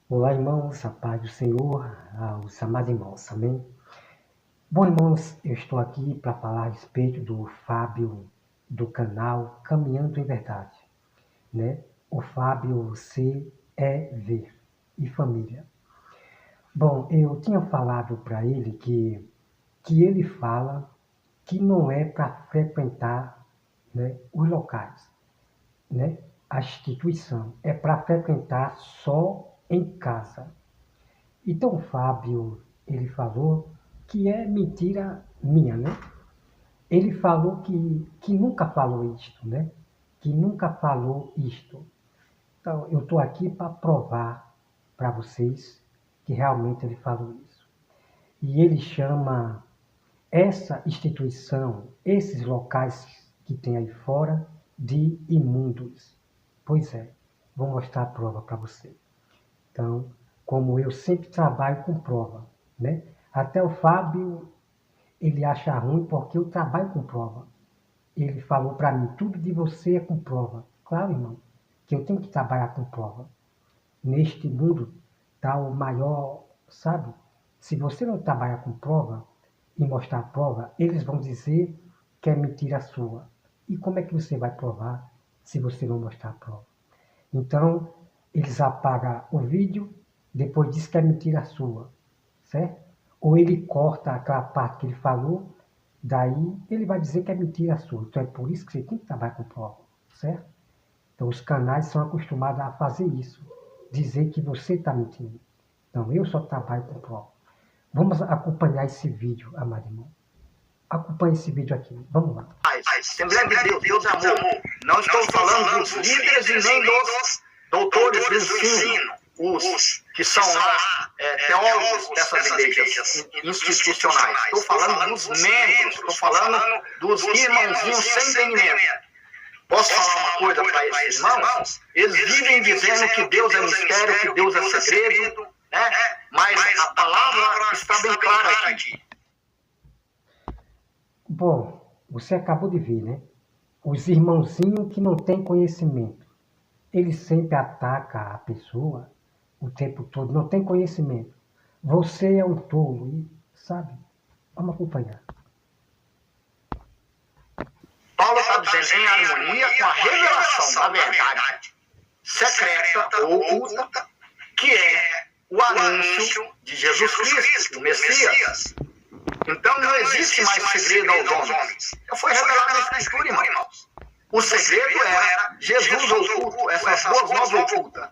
Olá, irmãos, a paz do Senhor, aos amados irmãos, amém? Bom, irmãos, eu estou aqui para falar a respeito do Fábio, do canal Caminhando em Verdade, né? O Fábio CEV e família. Bom, eu tinha falado para ele que ele fala que não é para frequentar, né, os locais, né? A instituição é para frequentar só em casa. Então o Fábio, ele falou que é mentira minha, né? Ele falou que nunca falou isto, né? Que nunca falou isto. Então eu estou aqui para provar para vocês que realmente ele falou isso. E ele chama essa instituição, esses locais que tem aí fora, de imundos. Pois é, vou mostrar a prova para você. Então, como eu sempre trabalho com prova, né? Até o Fábio, ele acha ruim porque eu trabalho com prova. Ele falou para mim, tudo de você é com prova. Claro, irmão, que eu tenho que trabalhar com prova. Neste mundo está o maior, sabe? Se você não trabalhar com prova e mostrar a prova, eles vão dizer que é mentira sua. E como é que você vai provar se você não mostrar a prova? Então, eles apagam o vídeo, depois diz que é mentira sua, certo? Ou ele corta aquela parte que ele falou, daí ele vai dizer que é mentira sua. Então é por isso que você tem que trabalhar com prova, certo? Então os canais são acostumados a fazer isso, dizer que você está mentindo. Então eu só trabalho com prova. Vamos acompanhar esse vídeo, amado irmão. Acompanhe esse vídeo aqui, vamos lá. Assembleia de Deus, Deus é amor. Não estou falando dos líderes e nem dos doutores do ensino, os que são lá teólogos dessas igrejas institucionais. Estou falando dos membros, estou falando dos irmãozinhos sem entendimento. Posso falar uma coisa para esses irmãos? Eles vivem dizendo que Deus é mistério, que Deus é segredo, né? Mas a palavra está bem clara aqui. Bom, você acabou de ver, né? Os irmãozinhos que não têm conhecimento. Ele sempre ataca a pessoa o tempo todo, não tem conhecimento. Você é um tolo, e, sabe? Vamos acompanhar. Paulo está dizendo em harmonia com a revelação da verdade secreta ou oculta, que é o anúncio de Jesus Cristo, o Messias. Então não existe mais segredo aos homens. Foi revelado na Escritura, irmãos. O segredo era Jesus oculto, essas boas novas ocultas,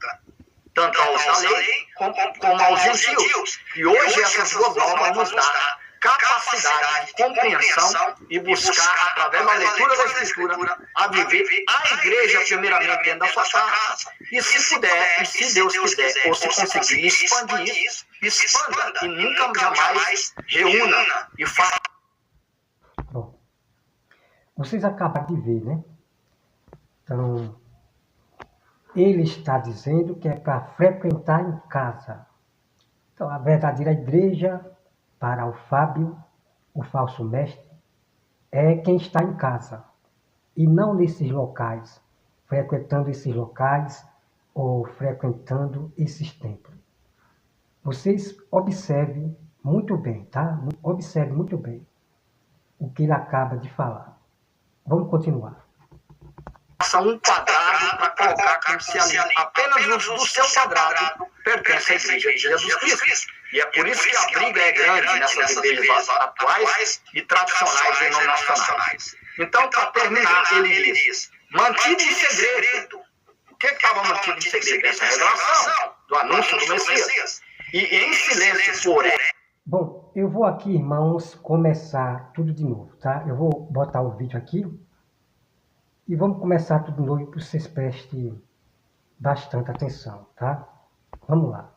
tanto aos da lei como aos gentios. E hoje essas boas novas nos dão capacidade de compreensão e buscar, através da leitura da Escritura, a viver a igreja primeiramente dentro da sua casa. E se puder, e se Deus quiser, ou se conseguir expandir isso, expanda e nunca jamais reúna e faça. Bom, vocês acabaram de ver, né? Então, ele está dizendo que é para frequentar em casa. Então, a verdadeira igreja, para o Fábio, o falso mestre, é quem está em casa. E não nesses locais, frequentando esses locais ou frequentando esses templos. Vocês observem muito bem, tá? Observem muito bem o que ele acaba de falar. Vamos continuar. Faça um quadrado para colocar como se ali apenas do seu quadrado pertence à igreja de Jesus Cristo. E é por isso que a briga é grande nessas igrejas atuais e tradicionais e não nacionais. Então, para terminar, ele diz, mantido em segredo. O que estava mantido em segredo? Essa revelação do anúncio do Messias. E em silêncio, porém. Bom, eu vou aqui, irmãos, começar tudo de novo, tá? Eu vou botar o vídeo aqui e vamos começar tudo de novo para vocês prestem bastante atenção, tá? Vamos lá.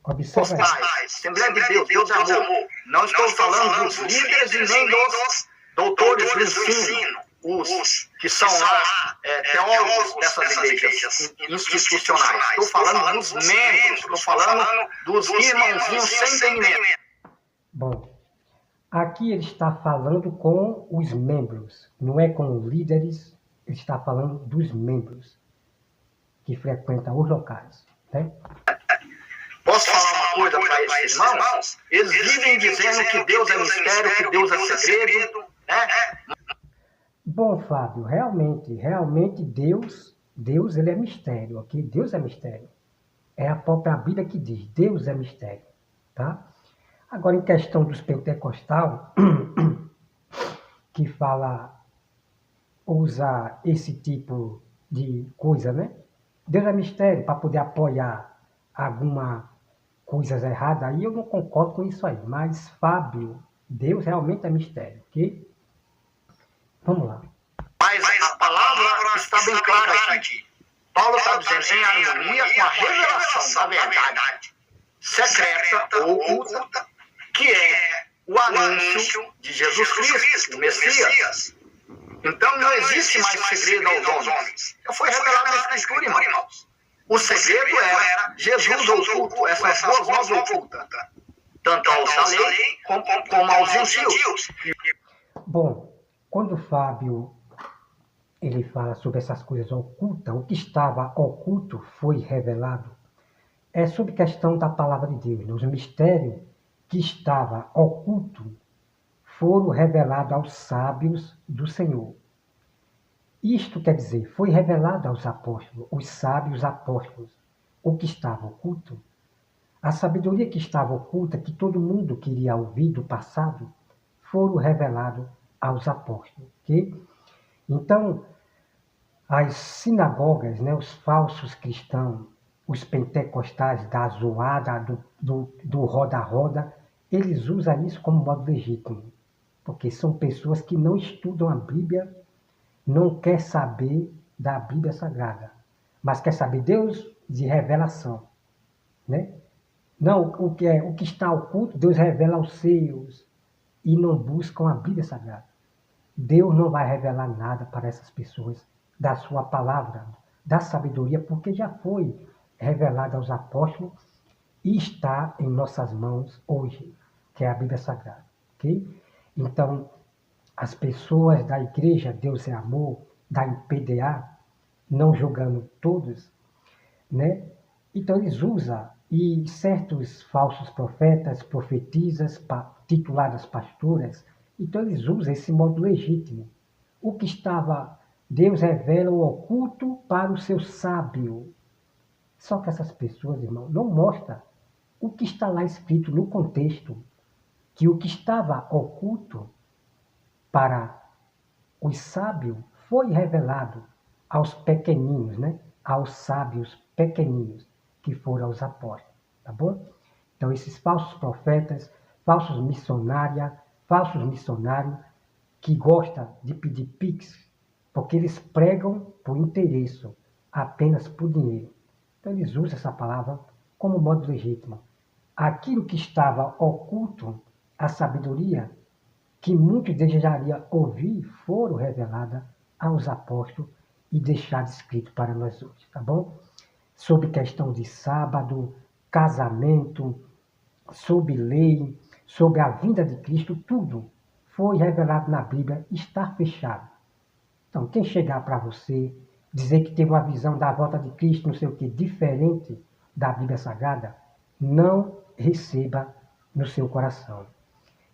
Observe aí. Assembleia de Deus, Deus é amor. Não estou falando dos líderes e nem dos doutores do ensino, os que são lá teólogos dessas igrejas institucionais. Estou falando dos membros, estou falando dos irmãozinhos sem entendimento. Bom, aqui ele está falando com os membros, não é com os líderes, ele está falando dos membros que frequentam os locais, né? Posso falar uma coisa para esses irmãos? Eles vivem dizendo que Deus é mistério, que Deus é segredo, né? Bom, Fábio, realmente Deus ele é mistério, ok? Deus é mistério. É a própria Bíblia que diz, Deus é mistério, tá? Agora, em questão dos pentecostal, que usa esse tipo de coisa, né? Deus é mistério para poder apoiar alguma coisas erradas, aí eu não concordo com isso aí. Mas, Fábio, Deus realmente é mistério, ok? Vamos lá. Mas a palavra está bem clara aqui. Paulo está dizendo em harmonia com a revelação da verdade secreta ou oculta, que é o anúncio de Jesus Cristo, o Messias. Então não existe mais segredo aos homens. Já foi revelado na Escritura, irmãos. O segredo era Jesus oculto, essas boas novas ocultas, tanto aos da lei como aos gentios. Bom, quando o Fábio ele fala sobre essas coisas ocultas, o que estava oculto foi revelado. É sobre questão da palavra de Deus, né? Os mistérios que estava oculto foram revelados aos sábios do Senhor. Isto quer dizer, foi revelado aos apóstolos, os sábios apóstolos, o que estava oculto. A sabedoria que estava oculta, que todo mundo queria ouvir do passado, foram revelados aos apóstolos. Okay? Então, as sinagogas, né, os falsos cristãos, os pentecostais da zoada, do roda-roda, eles usam isso como modo legítimo, porque são pessoas que não estudam a Bíblia, não quer saber da Bíblia Sagrada, mas quer saber Deus de revelação, né? Não, o que está oculto, Deus revela aos seus e não buscam a Bíblia Sagrada. Deus não vai revelar nada para essas pessoas da sua palavra, da sabedoria, porque já foi revelada aos apóstolos e está em nossas mãos hoje, que é a Bíblia Sagrada, ok? Então, as pessoas da igreja Deus é Amor, da IPDA, não julgando todos, né? Então eles usam, e certos falsos profetas, profetisas, tituladas pastoras, então eles usam esse modo legítimo. O que estava, Deus revela o oculto para o seu sábio. Só que essas pessoas, irmão, não mostram o que está lá escrito no contexto, que o que estava oculto para os sábios foi revelado aos pequeninos, né? Aos sábios pequeninos, que foram os apóstolos, tá bom? Então, esses falsos profetas, falsos missionários que gostam de pedir pix, porque eles pregam por interesse, apenas por dinheiro. Então, eles usam essa palavra como modo legítimo. Aquilo que estava oculto, a sabedoria, que muitos desejariam ouvir, foram reveladas aos apóstolos e deixadas escrito para nós hoje, tá bom? Sobre questão de sábado, casamento, sobre lei, sobre a vinda de Cristo, tudo foi revelado na Bíblia, está fechado. Então, quem chegar para você, dizer que teve uma visão da volta de Cristo, não sei o que, diferente da Bíblia Sagrada, não receba no seu coração.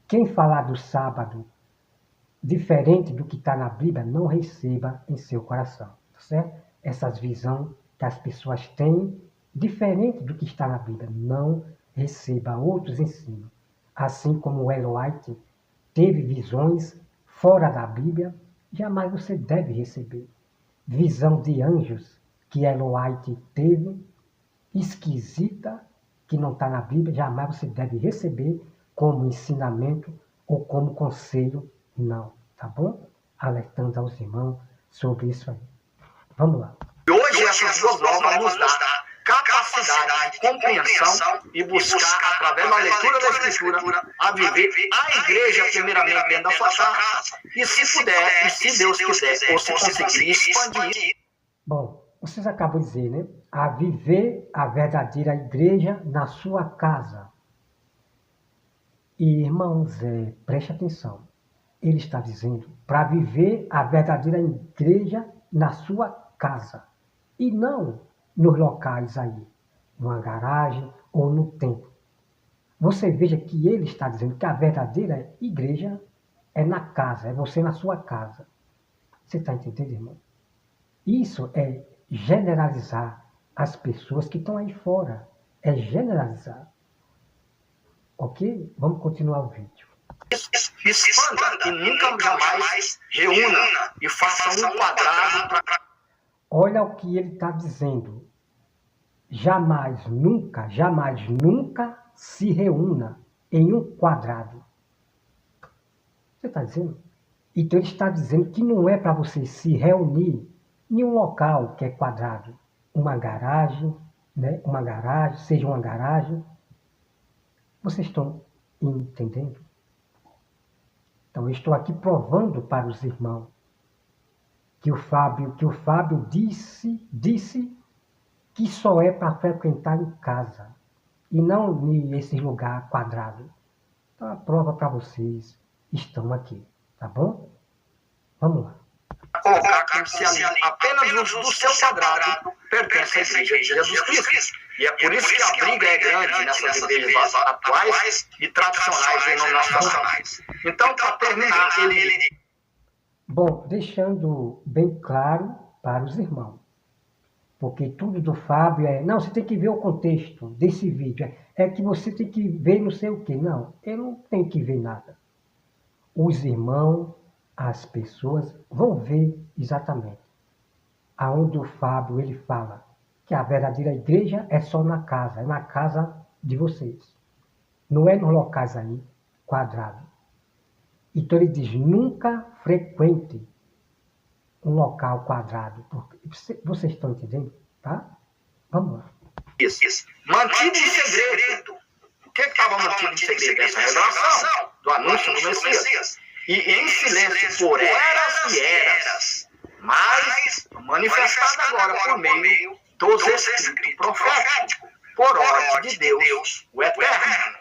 Quem falar do sábado diferente do que está na Bíblia, não receba em seu coração, tá certo? Essas visões que as pessoas têm, diferente do que está na Bíblia, não receba outros ensinos. Assim como o Ellen White teve visões fora da Bíblia, jamais você deve receber. Visão de anjos que Ellen White teve, esquisita, que não está na Bíblia, jamais você deve receber como ensinamento ou como conselho, não, tá bom? Alertando aos irmãos sobre isso aí. Vamos lá. Hoje essas duas obras nos dão capacidade de compreensão e buscar, através da leitura da Escritura, a viver a igreja primeiramente dentro da sua casa, e se puder, e se Deus quiser, ou se conseguir expandir. Bom, vocês acabam de dizer, né? A viver a verdadeira igreja na sua casa. E, irmãos, preste atenção. Ele está dizendo para viver a verdadeira igreja na sua casa. E não nos locais aí, numa garagem ou no templo. Você veja que ele está dizendo que a verdadeira igreja é na casa, é você na sua casa. Você está entendendo, irmão? Isso é generalizar as pessoas que estão aí fora. É generalizar. Ok? Vamos continuar o vídeo. Expanda e nunca jamais reúna e faça um quadrado para... Olha o que ele está dizendo. Jamais, nunca se reúna em um quadrado. Você está dizendo? Então ele está dizendo que não é para você se reunir em um local que é quadrado. Uma garagem, né? Uma garagem, seja uma garagem. Vocês estão entendendo? Então eu estou aqui provando para os irmãos que o Fábio disse que só é para frequentar em casa e não nesse lugar quadrado. Então a prova para vocês estão aqui, tá bom? Vamos lá. Colocar como se apenas do seu quadrado pertence à Igreja de Jesus Cristo. E é por isso que a briga é grande nessas igrejas atuais e tradicionais e não nacionais. Então, para terminar, ele... Bom, deixando bem claro para os irmãos, porque tudo do Fábio é... Não, você tem que ver o contexto desse vídeo. É que você tem que ver não sei o quê. Não, eu não tenho que ver nada. Os irmãos, as pessoas vão ver exatamente aonde o Fábio ele fala que a verdadeira igreja é só na casa de vocês. Não é nos locais aí, quadrado. Então ele diz, nunca frequente um local quadrado. Vocês estão entendendo? Tá? Vamos lá. Isso. Mantido em segredo. O que estava mantido em segredo? Essa revelação do anúncio do Messias. E em silêncio por eras e eras. Mas manifestado agora por meio dos escritos proféticos, por ordem de Deus, o Eterno.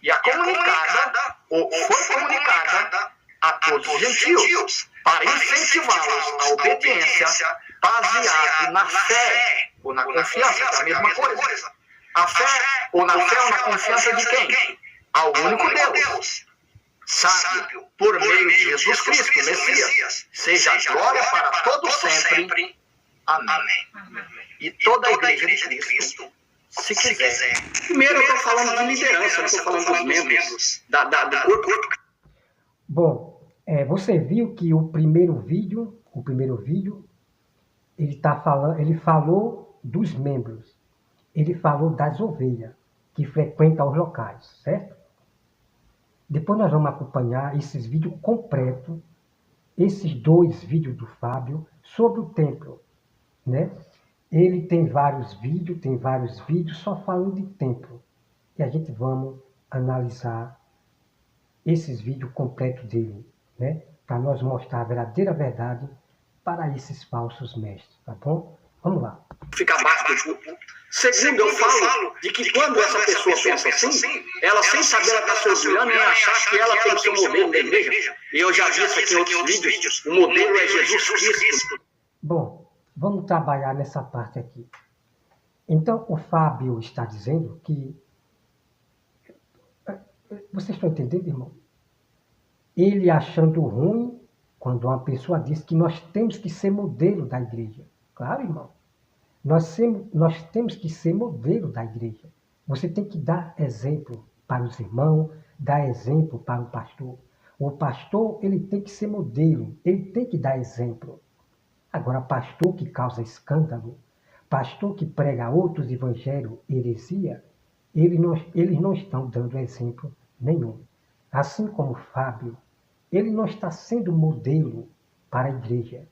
E a comunicada, ou foi comunicada a todos os gentios, para incentivá-los à obediência, baseado na fé ou na confiança, que é a mesma coisa. A fé ou na fé ou na confiança de quem? Ao único Deus, sábio, por meio de Jesus Cristo, Messias, seja a glória para todo sempre. Amém. E toda a igreja de Cristo, se quiser. Primeiro eu estou falando de liderança, não estou falando dos membros do corpo. Bom, você viu que o primeiro vídeo, ele falou dos membros. Ele falou das ovelhas que frequentam os locais, certo? Depois nós vamos acompanhar esses vídeos completos, esses 2 vídeos do Fábio sobre o templo, né? Ele tem vários vídeos só falando de templo. E a gente vamos analisar esses vídeos completos dele, né? Para nós mostrar a verdadeira verdade para esses falsos mestres, tá bom? Vamos lá. Fica abaixo do púlpito. Segundo, eu falo de que quando essa pessoa pensa assim, ela sem saber ela está se orgulhando e achar que ela tem que ser o modelo da igreja. E eu já vi isso aqui em outros vídeos, o modelo é Jesus Cristo. Bom, vamos trabalhar nessa parte aqui. Então, o Fábio está dizendo que... Vocês estão entendendo, irmão? Ele achando ruim quando uma pessoa diz que nós temos que ser modelo da igreja. Claro, irmão. Nós temos que ser modelo da igreja. Você tem que dar exemplo para os irmãos, dar exemplo para o pastor. O pastor, ele tem que ser modelo, ele tem que dar exemplo. Agora, pastor que causa escândalo, pastor que prega outros evangelhos, heresia, eles não estão dando exemplo nenhum. Assim como Fábio, ele não está sendo modelo para a igreja.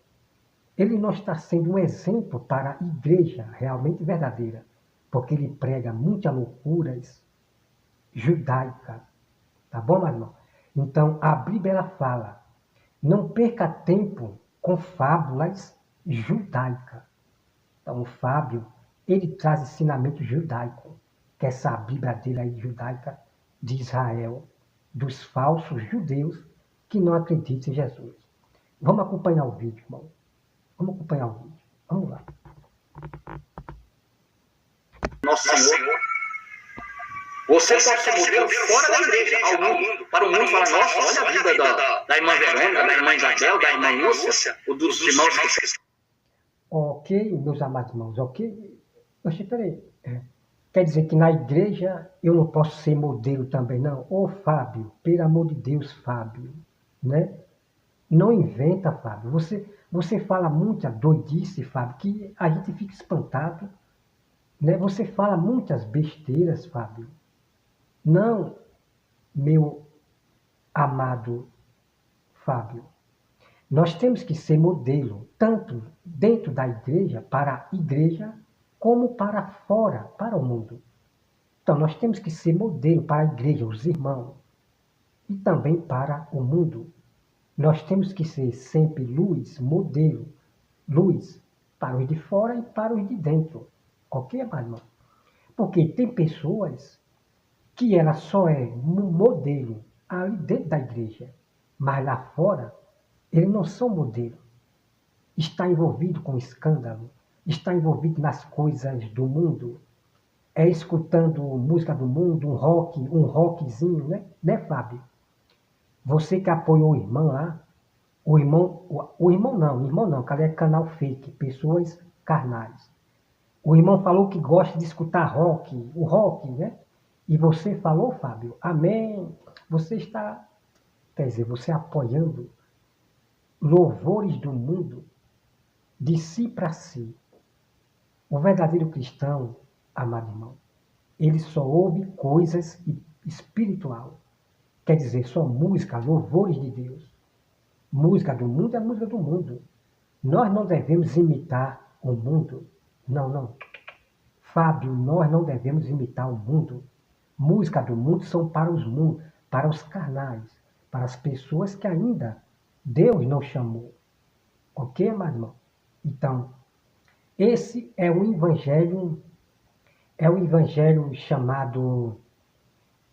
Ele não está sendo um exemplo para a igreja realmente verdadeira, porque ele prega muitas loucuras judaicas. Tá bom, meu irmão? Então, a Bíblia ela fala, não perca tempo com fábulas judaicas. Então, o Fábio, ele traz ensinamento judaico, que é essa Bíblia dele aí judaica de Israel, dos falsos judeus que não acreditam em Jesus. Vamos acompanhar o vídeo, irmão. Vamos acompanhar o vídeo. Vamos lá. Nosso Senhor Você pode ser modelo fora da igreja, ao mundo. Para o mundo falar, nossa, olha a vida da irmã Verônica, da irmã Isabel, da irmã Lúcia, ou dos irmãos que... Ok, meus amados irmãos, ok. Oxe, peraí. Quer dizer que na igreja eu não posso ser modelo também, não? Ô, Fábio, pelo amor de Deus, Fábio, né? Não inventa, Fábio. Você fala muita doidice, Fábio, que a gente fica espantado, né? Você fala muitas besteiras, Fábio. Não, meu amado Fábio. Nós temos que ser modelo, tanto dentro da igreja, para a igreja, como para fora, para o mundo. Então, nós temos que ser modelo para a igreja, os irmãos, e também para o mundo. Nós temos que ser sempre luz, modelo, luz para os de fora e para os de dentro. Ok, amado irmão? Porque tem pessoas que ela só é um modelo ali dentro da igreja, mas lá fora, eles não são modelo. Está envolvido com escândalo, está envolvido nas coisas do mundo, escutando música do mundo, um rockzinho, né, Fábio? Você que apoiou o irmão lá, o irmão não, que ali é canal fake, pessoas carnais. O irmão falou que gosta de escutar rock, o rock, né? E você falou, Fábio, amém. Você está, quer dizer, você apoiando louvores do mundo de si para si. O verdadeiro cristão, amado irmão, ele só ouve coisas espiritual. Quer dizer, só música, louvores de Deus. Música do mundo é música do mundo. Nós não devemos imitar o mundo. Não, não. Fábio, nós não devemos imitar o mundo. Música do mundo são para os mundos, para os carnais, para as pessoas que ainda Deus não chamou. Ok, meu irmão? Então, esse é o evangelho chamado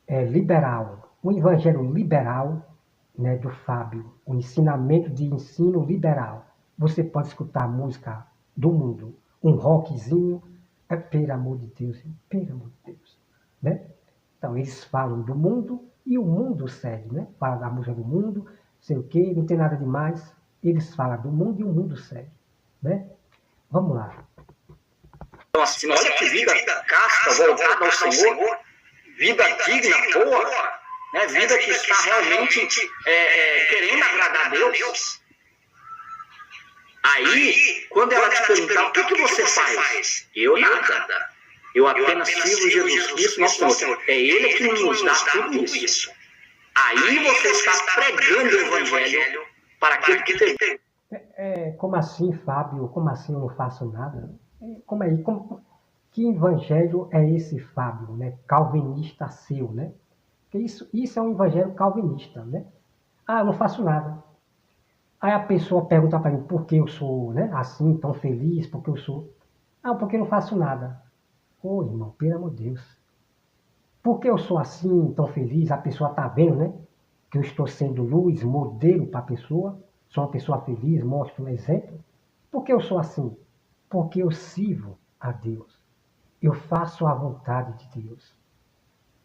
liberal. O evangelho liberal, né, do Fábio, o ensinamento de ensino liberal. Você pode escutar música do mundo, um rockzinho, pelo amor de Deus, né? Então, eles falam do mundo e o mundo segue, né? Fala da música do mundo, sei o quê, não tem nada demais. Eles falam do mundo e o mundo segue, né? Vamos lá. Então, assim, olha que vida casta, voltada ao Senhor, vida digna, boa, né? Vida que está realmente querendo agradar a Deus. Aí, quando ela te perguntar, o que você faz? Eu nada. Eu apenas sirvo Jesus Cristo, nosso Senhor. É Ele que nos dá tudo isso. Aí você está pregando o Evangelho para aquele que tem. Como assim, Fábio? Como assim eu não faço nada? Que evangelho é esse, Fábio, né? Calvinista seu, né? Porque isso é um evangelho calvinista, né? Ah, eu não faço nada. Aí a pessoa pergunta para mim por que eu sou, né, assim, tão feliz, porque eu sou... Ah, porque eu não faço nada. Ô, irmão, pelo amor de Deus. Por que eu sou assim, tão feliz? A pessoa está vendo, né? Que eu estou sendo luz, modelo para a pessoa. Sou uma pessoa feliz, mostro um exemplo. Por que eu sou assim? Porque eu sirvo a Deus. Eu faço a vontade de Deus.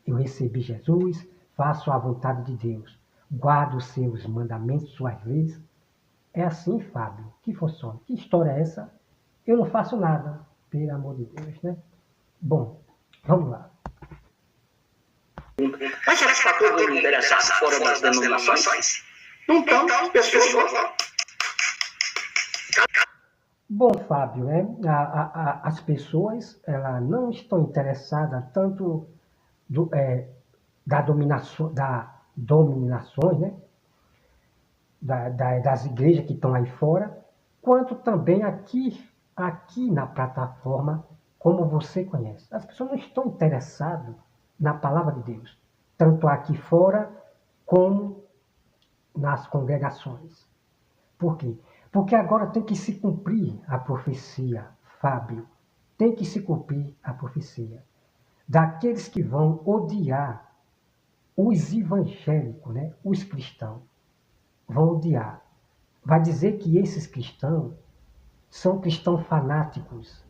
Eu recebi Jesus, faço a vontade de Deus. Guardo os seus mandamentos, suas leis. É assim, Fábio, que funciona. Que história é essa? Eu não faço nada, pelo amor de Deus, né? Bom, vamos lá. Mas será que está todo mundo interessado fora das denominações? Então, as pessoas vão... Bom, Fábio, né? As pessoas elas não estão interessadas tanto das dominações, né? Das igrejas que estão aí fora, quanto também aqui na plataforma, como você conhece. As pessoas não estão interessadas na palavra de Deus, tanto aqui fora como nas congregações. Por quê? Porque agora tem que se cumprir a profecia, Fábio. Tem que se cumprir a profecia daqueles que vão odiar os evangélicos, né? Os cristãos. Vão odiar. Vai dizer que esses cristãos são cristãos fanáticos.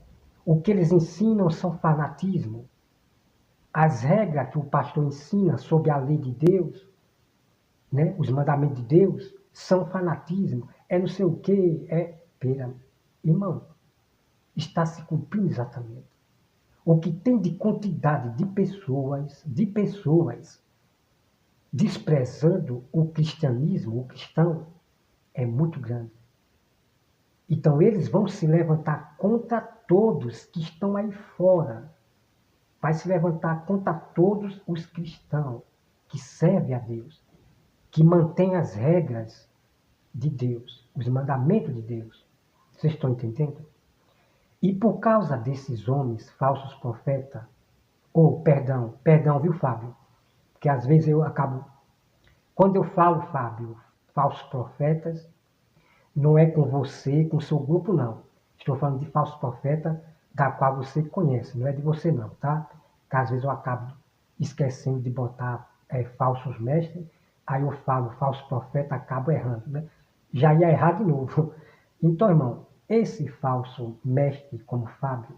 O que eles ensinam são fanatismo. as regras que o pastor ensina sobre a lei de Deus, né, os mandamentos de Deus, são fanatismo, é não sei o quê, irmão, está se cumprindo exatamente. O que tem de quantidade de pessoas desprezando o cristianismo, o cristão, é muito grande. Então eles vão se levantar contra todos que estão aí fora. Vai se levantar contra todos os cristãos que servem a Deus, que mantêm as regras de Deus, os mandamentos de Deus. Vocês estão entendendo? E por causa desses homens, falsos profetas, perdão, viu, Fábio? Porque às vezes eu acabo... Quando eu falo, Fábio, falsos profetas, não é com você, com o seu grupo, não. Estou falando de falsos profetas, da qual você conhece, não é de você não, tá? Que às vezes eu acabo esquecendo de botar falsos mestres, aí eu falo falso profeta, acabo errando, né? Já ia errar de novo. Então, irmão, esse falso mestre como Fábio,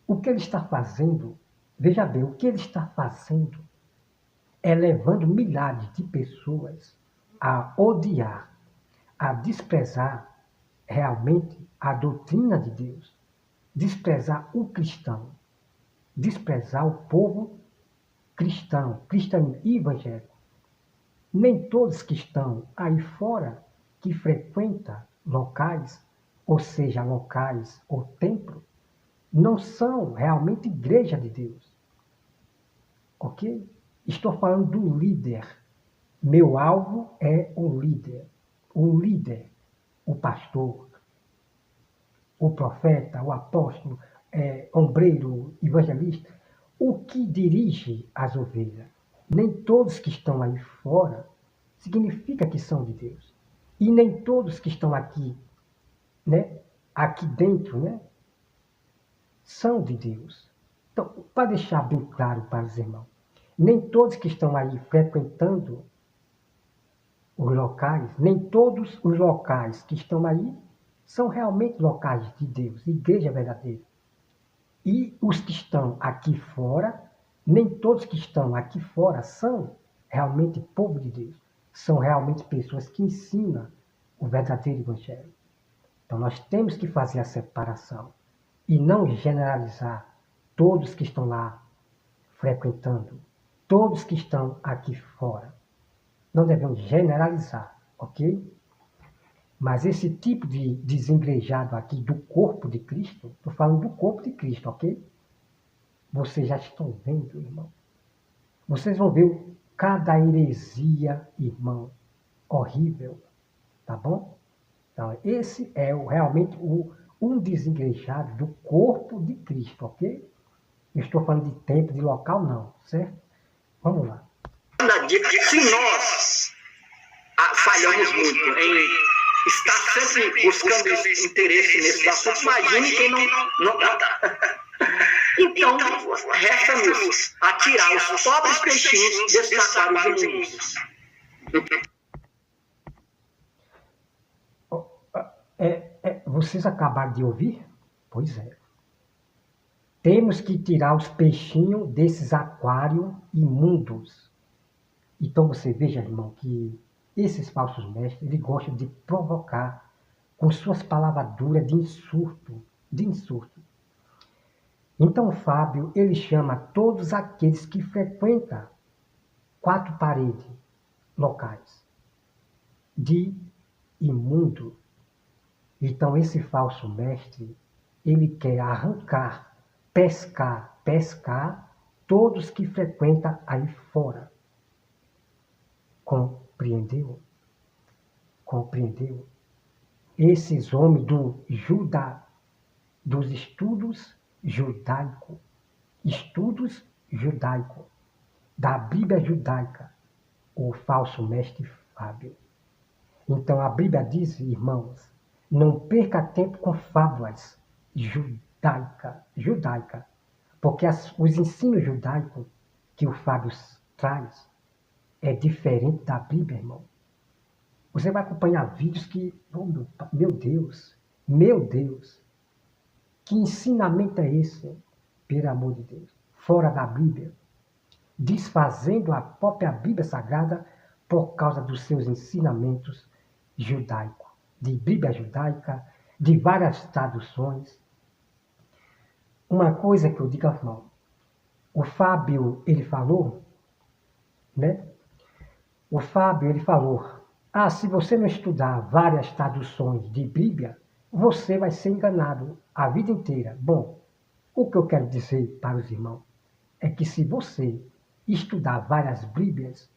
o que ele está fazendo, veja bem, o que ele está fazendo é levando milhares de pessoas a odiar, a desprezar realmente a doutrina de Deus, desprezar o cristão, desprezar o povo cristão, cristianismo evangélico. Nem todos que estão aí fora, que frequentam locais, ou seja, locais ou templo, não são realmente igreja de Deus. Ok? Estou falando do líder. Meu alvo é o líder. O líder, o pastor, o profeta, o apóstolo, ombreiro, evangelista, o que dirige as ovelhas. Nem todos que estão aí fora significa que são de Deus. E nem todos que estão aqui, né, aqui dentro, né, são de Deus. Então, para deixar bem claro para os irmãos, nem todos que estão aí frequentando os locais, nem todos os locais que estão aí são realmente locais de Deus, igreja verdadeira. E os que estão aqui fora, nem todos que estão aqui fora são realmente povo de Deus. São realmente pessoas que ensinam o verdadeiro evangelho. Então nós temos que fazer a separação e não generalizar todos que estão lá frequentando, todos que estão aqui fora. Não devemos generalizar, ok? Mas esse tipo de desengrejado aqui do corpo de Cristo, estou falando do corpo de Cristo, ok? Vocês já estão vendo, irmão. Vocês vão ver cada heresia, irmão, horrível, tá bom? Então, esse é realmente um desengrejado do corpo de Cristo, ok? Não estou falando de tempo, de local, não, certo? Vamos lá. Se nós falhamos muito em estar sempre buscando esse interesse nesses assuntos, imagine quem não está. Então, resta-nos atirar os pobres peixinhos desses aquários imundos. Vocês acabaram de ouvir? Pois é. Temos que tirar os peixinhos desses aquários imundos. Então você veja, irmão, que esses falsos mestres, eles gostam de provocar com suas palavras duras de insulto. Então Fábio, ele chama todos aqueles que frequentam 4 paredes locais de imundo. Então esse falso mestre, ele quer arrancar, pescar todos que frequentam aí fora. Compreendeu? Esses homens dos estudos judaicos, da Bíblia judaica, o falso mestre Fábio. Então a Bíblia diz, irmãos, não perca tempo com fábulas judaica, porque os ensinos judaicos que o Fábio traz é diferente da Bíblia, irmão. Você vai acompanhar vídeos que, meu Deus, que ensinamento é esse? Pelo amor de Deus. fora da Bíblia, desfazendo a própria Bíblia Sagrada por causa dos seus ensinamentos judaicos, de Bíblia judaica, de várias traduções. Uma coisa que eu digo, irmão, o Fábio, ele falou, né? O Fábio, ele falou, se você não estudar várias traduções de Bíblia, você vai ser enganado a vida inteira. Bom, o que eu quero dizer para os irmãos é que se você estudar várias Bíblias,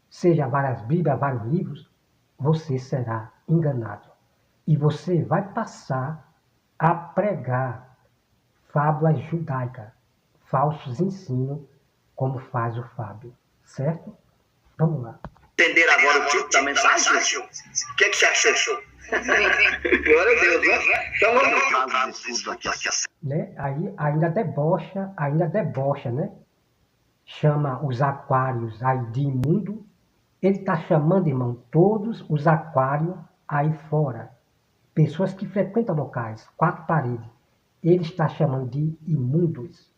seja várias Bíblias, vários livros, você será enganado. E você vai passar a pregar fábulas judaicas, falsos ensinos, como faz o Fábio. Certo? Vamos lá. Entender agora o tipo da mensagem? O que você achou? Glória a Deus, né? Então vamos no estudo aqui. Né? Aí ainda debocha, né? Chama os aquários aí de imundo. Ele está chamando, irmão, todos os aquários aí fora. Pessoas que frequentam locais, 4 paredes. Ele está chamando de imundos.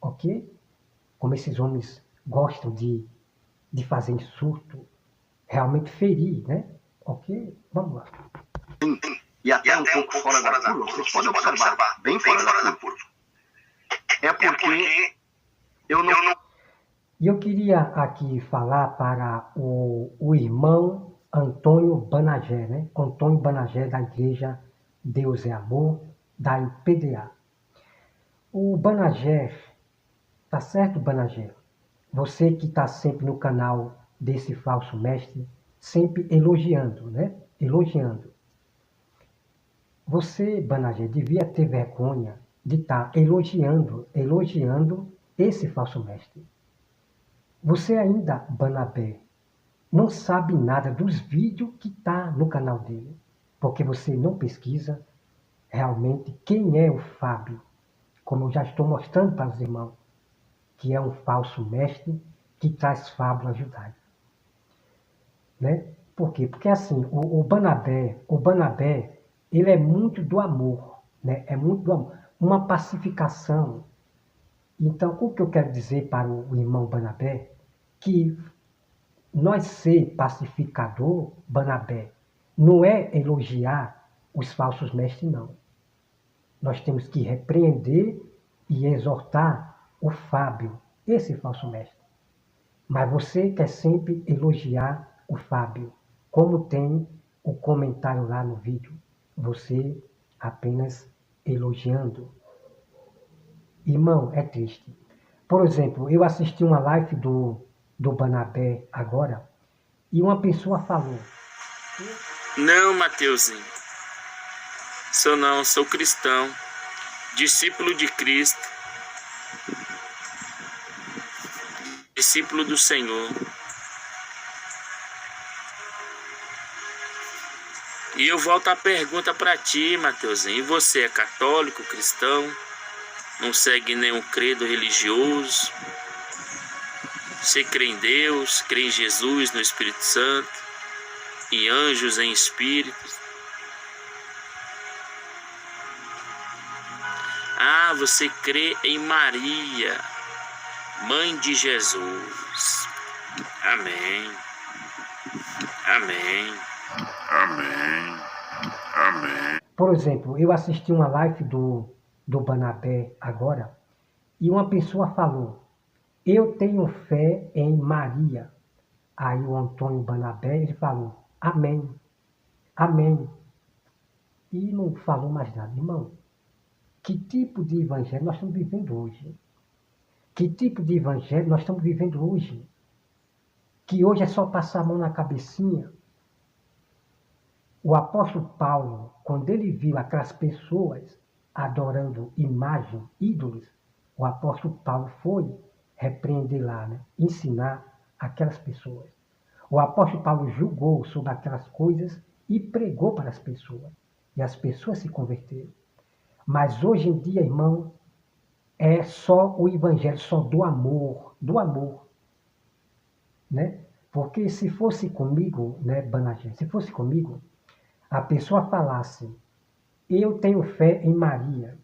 Ok? Como esses homens gostam de fazer surto, realmente ferir, né? Ok? Vamos lá. E até um pouco fora da curva, vocês podem observar, bem fora da curva. É porque eu não... E eu queria aqui falar para o irmão Antônio Banagé, né? Antônio Banagé, da Igreja Deus é Amor, da IPDA. O Banagé, tá certo, Banagé? Você que está sempre no canal desse falso mestre, sempre elogiando, né? Elogiando. Você, Banagé, devia ter vergonha de estar elogiando esse falso mestre. Você ainda, Banabé, não sabe nada dos vídeos que está no canal dele, porque você não pesquisa realmente quem é o Fábio, como eu já estou mostrando para os irmãos, que é um falso mestre que traz fábulas judaicas. Né? Por quê? Porque assim, o Banabé, ele é muito do amor, né? É muito do amor, uma pacificação. Então, o que eu quero dizer para o irmão Banabé, que nós ser pacificador, Banabé, não é elogiar os falsos mestres, não. Nós temos que repreender e exortar o Fábio, esse falso mestre. Mas você quer sempre elogiar o Fábio, como tem o comentário lá no vídeo. Você apenas elogiando. Irmão, é triste. Por exemplo, eu assisti uma live do Banabé agora, e uma pessoa falou... Não, Mateuzinho. Sou cristão, discípulo de Cristo, discípulo do Senhor. E eu volto a pergunta para ti, Mateuzinho. E você é católico, cristão? Não segue nenhum credo religioso? Você crê em Deus, crê em Jesus, no Espírito Santo, em anjos, em espíritos? Você crê em Maria, Mãe de Jesus. Amém. Amém. Amém. Amém. Por exemplo, eu assisti uma live do Banabé agora, e uma pessoa falou, eu tenho fé em Maria. Aí o Antônio Banabé, ele falou, amém, amém. E não falou mais nada. Irmão, que tipo de evangelho nós estamos vivendo hoje? Que tipo de evangelho nós estamos vivendo hoje? Que hoje é só passar a mão na cabecinha. O apóstolo Paulo, quando ele viu aquelas pessoas adorando imagem, ídolos, o apóstolo Paulo foi repreender lá, né? Ensinar aquelas pessoas. O apóstolo Paulo julgou sobre aquelas coisas e pregou para as pessoas. E as pessoas se converteram. Mas hoje em dia, irmão, é só o evangelho, só do amor, né? Porque se fosse comigo, né, Banagé, se fosse comigo, a pessoa falasse, eu tenho fé em Maria,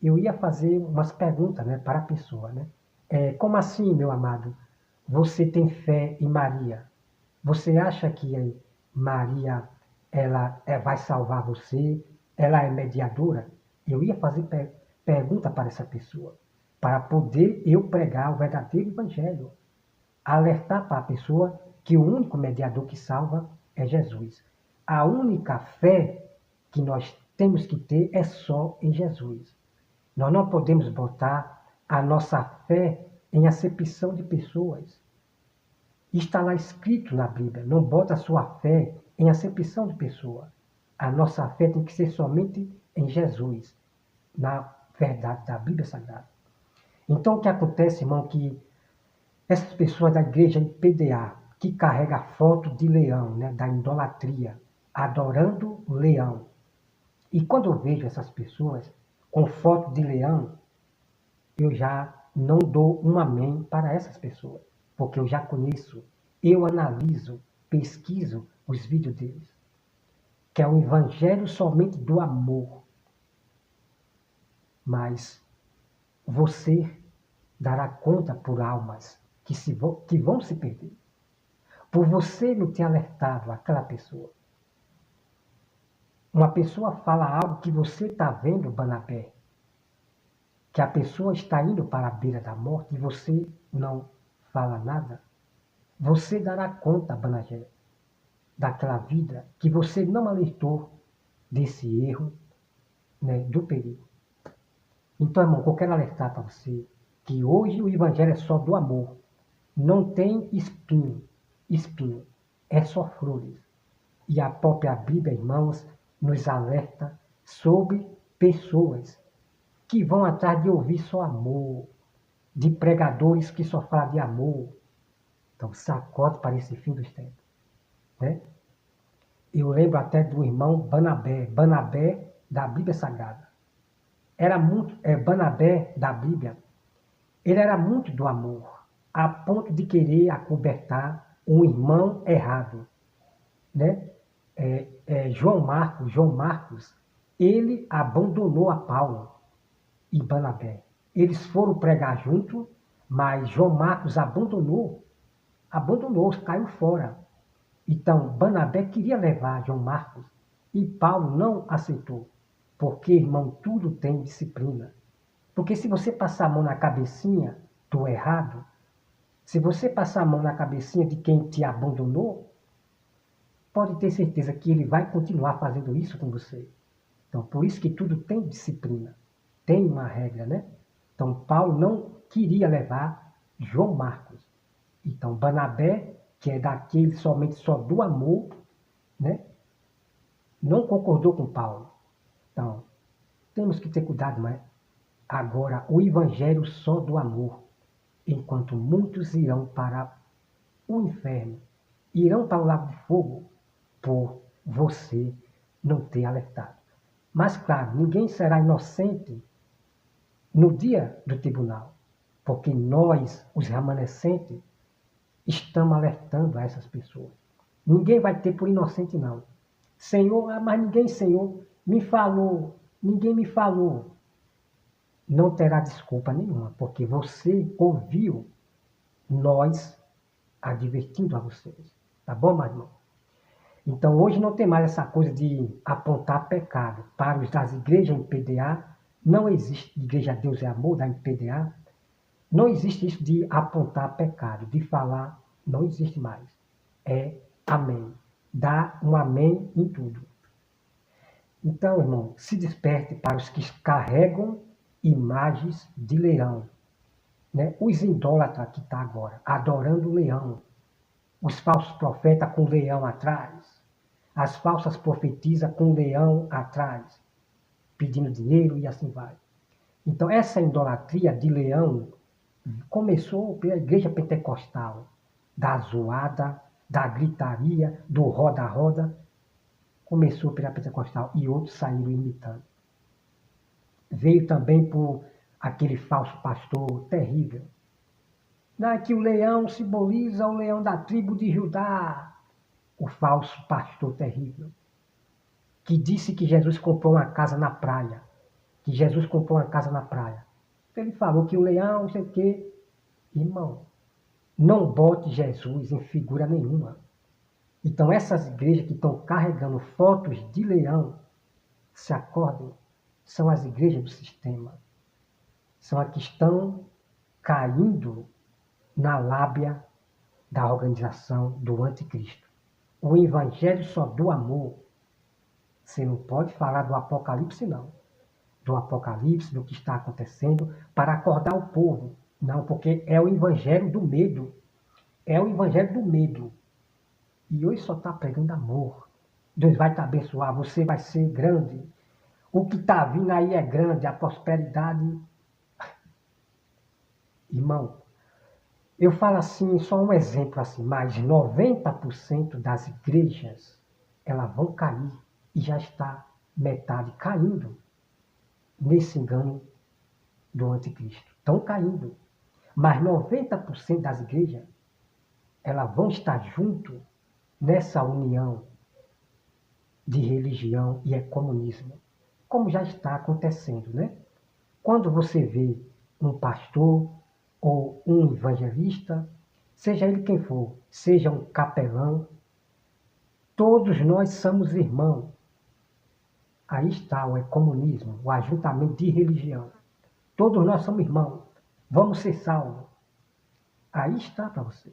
eu ia fazer umas perguntas, né, para a pessoa, né? Como assim, meu amado? Você tem fé em Maria? Você acha que Maria ela vai salvar você? Ela é mediadora? Eu ia fazer pergunta para essa pessoa, para poder eu pregar o verdadeiro evangelho, alertar para a pessoa que o único mediador que salva é Jesus. A única fé que nós temos que ter é só em Jesus. Nós não podemos botar a nossa fé em acepção de pessoas. Está lá escrito na Bíblia, não bota a sua fé em acepção de pessoa. A nossa fé tem que ser somente em Jesus, na verdade da Bíblia Sagrada. Então o que acontece, irmão, que essas pessoas da igreja IPDA, que carrega a foto de leão, né, da idolatria, adorando o leão. E quando eu vejo essas pessoas com foto de leão, eu já não dou um amém para essas pessoas, porque eu já conheço, eu analiso, pesquiso os vídeos deles, que é um evangelho somente do amor. Mas você dará conta por almas que vão se perder, por você não ter alertado aquela pessoa. Uma pessoa fala algo que você está vendo, Banabé, que a pessoa está indo para a beira da morte e você não fala nada, você dará conta, Banagé, daquela vida que você não alertou desse erro, né, do perigo. Então, irmão, eu quero alertar para você que hoje o evangelho é só do amor. Não tem espinho, é só flores. E a própria Bíblia, irmãos, nos alerta sobre pessoas que vão atrás de ouvir só amor, de pregadores que só falam de amor. Então, sacode para esse fim dos tempos. Né? Eu lembro até do irmão Banabé da Bíblia Sagrada. Era muito, Banabé da Bíblia, ele era muito do amor, a ponto de querer acobertar um irmão errado. Né? João Marcos, ele abandonou a Paulo e Banabé. Eles foram pregar junto, mas João Marcos abandonou, caiu fora. Então, Banabé queria levar João Marcos e Paulo não aceitou. Porque, irmão, tudo tem disciplina. Porque se você passar a mão na cabecinha do errado, se você passar a mão na cabecinha de quem te abandonou, pode ter certeza que ele vai continuar fazendo isso com você. Então, por isso que tudo tem disciplina. Tem uma regra, né? Então, Paulo não queria levar João Marcos. Então, Banabé, que é daquele somente só do amor, né? Não concordou com Paulo. Então, temos que ter cuidado, mas agora o evangelho só do amor, enquanto muitos irão para o inferno, irão para o lago de fogo, por você não ter alertado. Mas, claro, ninguém será inocente no dia do tribunal, porque nós, os remanescentes, estamos alertando a essas pessoas. Ninguém vai ter por inocente, não. Senhor, mas ninguém, Senhor, me falou, ninguém me falou. Não terá desculpa nenhuma, porque você ouviu nós advertindo a vocês. Tá bom, meu irmão? Então, hoje não tem mais essa coisa de apontar pecado. Para os das igrejas em PDA, não existe Igreja Deus é Amor, da MPDA, não existe isso de apontar pecado, de falar, não existe mais. É amém. Dá um amém em tudo. Então, irmão, se desperte para os que carregam imagens de leão. Né? Os idólatras que estão agora, adorando o leão. Os falsos profetas com o leão atrás. As falsas profetisas com o leão atrás. Pedindo dinheiro e assim vai. Então, essa idolatria de leão começou pela igreja pentecostal. Da zoada, da gritaria, do roda-roda. Começou pela pentecostal e outros saíram imitando. Veio também por aquele falso pastor terrível. Que o leão simboliza o leão da tribo de Judá. O falso pastor terrível. Que disse que Jesus comprou uma casa na praia. Que Jesus comprou uma casa na praia. Ele falou que o leão, não sei o quê. Irmão, não bote Jesus em figura nenhuma. Então essas igrejas que estão carregando fotos de leão, se acordem, são as igrejas do sistema. São as que estão caindo na lábia da organização do anticristo. O evangelho só do amor. Você não pode falar do Apocalipse, não. Do Apocalipse, do que está acontecendo, para acordar o povo. Não, porque é o evangelho do medo. É o evangelho do medo. E hoje só está pregando amor. Deus vai te abençoar, você vai ser grande. O que está vindo aí é grande, a prosperidade. Irmão, eu falo assim, só um exemplo assim, mas 90% das igrejas, elas vão cair e já está metade caindo nesse engano do anticristo. Estão caindo. Mas 90% das igrejas, elas vão estar junto nessa união de religião e comunismo, como já está acontecendo, né? Quando você vê um pastor ou um evangelista, seja ele quem for, seja um capelão, todos nós somos irmãos. Aí está o comunismo, o ajuntamento de religião. Todos nós somos irmãos. Vamos ser salvos. Aí está para você.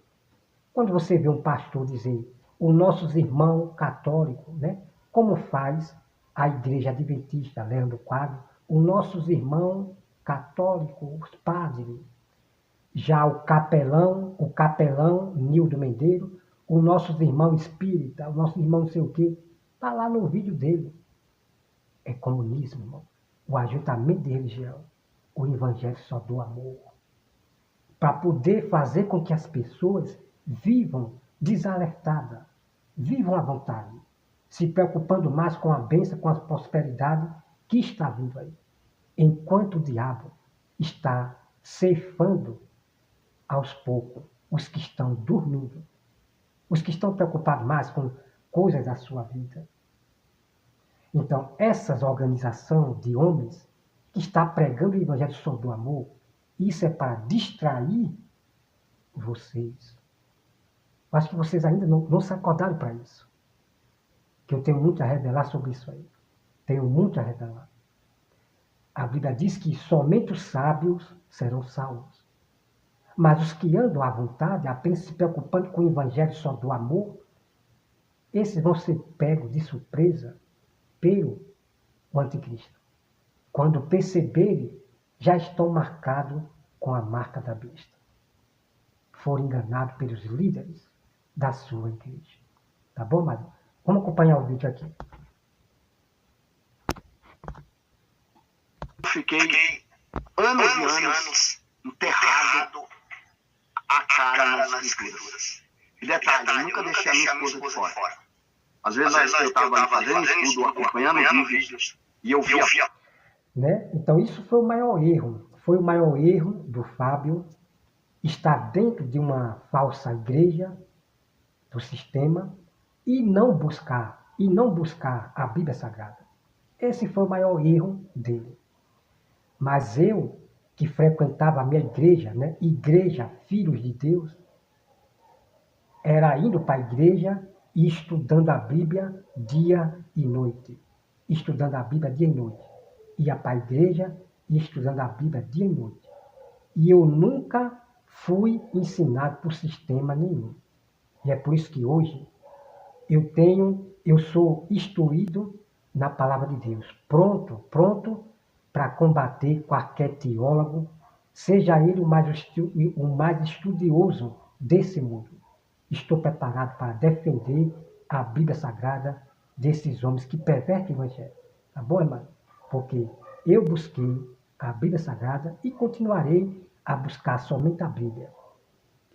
Quando você vê um pastor dizer, os nossos irmãos católicos, né? Como faz a igreja adventista, Leandro Quadro, os nossos irmãos católicos, os padres, já o capelão Nildo Mendeiro, os nossos irmãos espíritas, o nosso irmão não sei o quê, está lá no vídeo dele. É comunismo, irmão. O ajuntamento de religião, o evangelho só do amor. Para poder fazer com que as pessoas vivam desalertadas, vivam à vontade, se preocupando mais com a bênção, com a prosperidade que está vindo aí. Enquanto o diabo está ceifando aos poucos os que estão dormindo, os que estão preocupados mais com coisas da sua vida. Então, essas organizações de homens que estão pregando o evangelho só do amor, isso é para distrair vocês. Eu acho que vocês ainda não se acordaram para isso. Que eu tenho muito a revelar sobre isso aí. Tenho muito a revelar. A Bíblia diz que somente os sábios serão salvos. Mas os que andam à vontade, apenas se preocupando com o evangelho só do amor, esses vão ser pegos de surpresa pelo anticristo. Quando perceberem, já estão marcados com a marca da besta. Foram enganados pelos líderes da sua igreja. Tá bom, Mário? Vamos acompanhar o vídeo aqui. Fiquei anos e anos enterrado a cara nas escrituras. E detalhe, eu nunca deixei a minha esposa de fora. Às vezes eu estava fazendo estudo, acompanhando vídeos, e eu via. Né? Então isso foi o maior erro. Foi o maior erro do Fábio estar dentro de uma falsa igreja do sistema e não buscar a Bíblia Sagrada. Esse foi o maior erro dele. Mas eu, que frequentava a minha igreja, né? Igreja Filhos de Deus, era indo para a igreja e estudando a Bíblia dia e noite. Estudando a Bíblia dia e noite. Ia para a igreja e estudando a Bíblia dia e noite. E eu nunca fui ensinado por sistema nenhum. E é por isso que hoje eu sou instruído na palavra de Deus. Pronto para combater qualquer teólogo, seja ele o mais estudioso desse mundo. Estou preparado para defender a Bíblia Sagrada desses homens que pervertem o Evangelho. Tá bom, irmão? Porque eu busquei a Bíblia Sagrada e continuarei a buscar somente a Bíblia.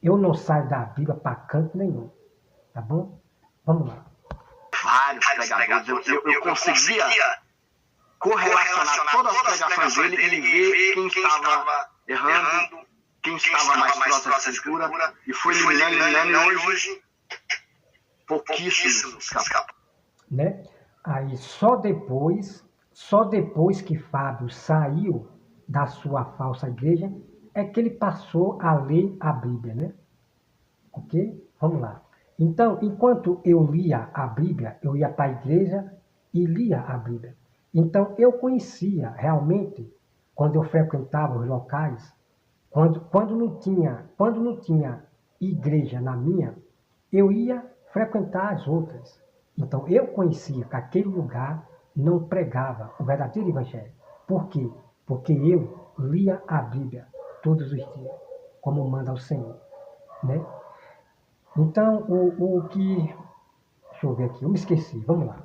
Eu não saio da Bíblia para canto nenhum. Tá bom? Vamos lá. Vários pregadores, eu conseguia correlacionar todas as pregações dele e ver quem estava errando, quem estava mais próximo da escritura, e fui eliminando, e hoje pouquíssimos escaparam. Né? Aí só depois que Fábio saiu da sua falsa igreja, é que ele passou a ler a Bíblia, né? Ok? Vamos lá. Então, enquanto eu lia a Bíblia, eu ia para a igreja e lia a Bíblia. Então, eu conhecia realmente, quando eu frequentava os locais, quando não tinha igreja na minha, eu ia frequentar as outras. Então, eu conhecia que aquele lugar não pregava o verdadeiro evangelho. Por quê? Porque eu lia a Bíblia todos os dias, como manda o Senhor, né? Então, o que... Deixa eu ver aqui, eu me esqueci, vamos lá.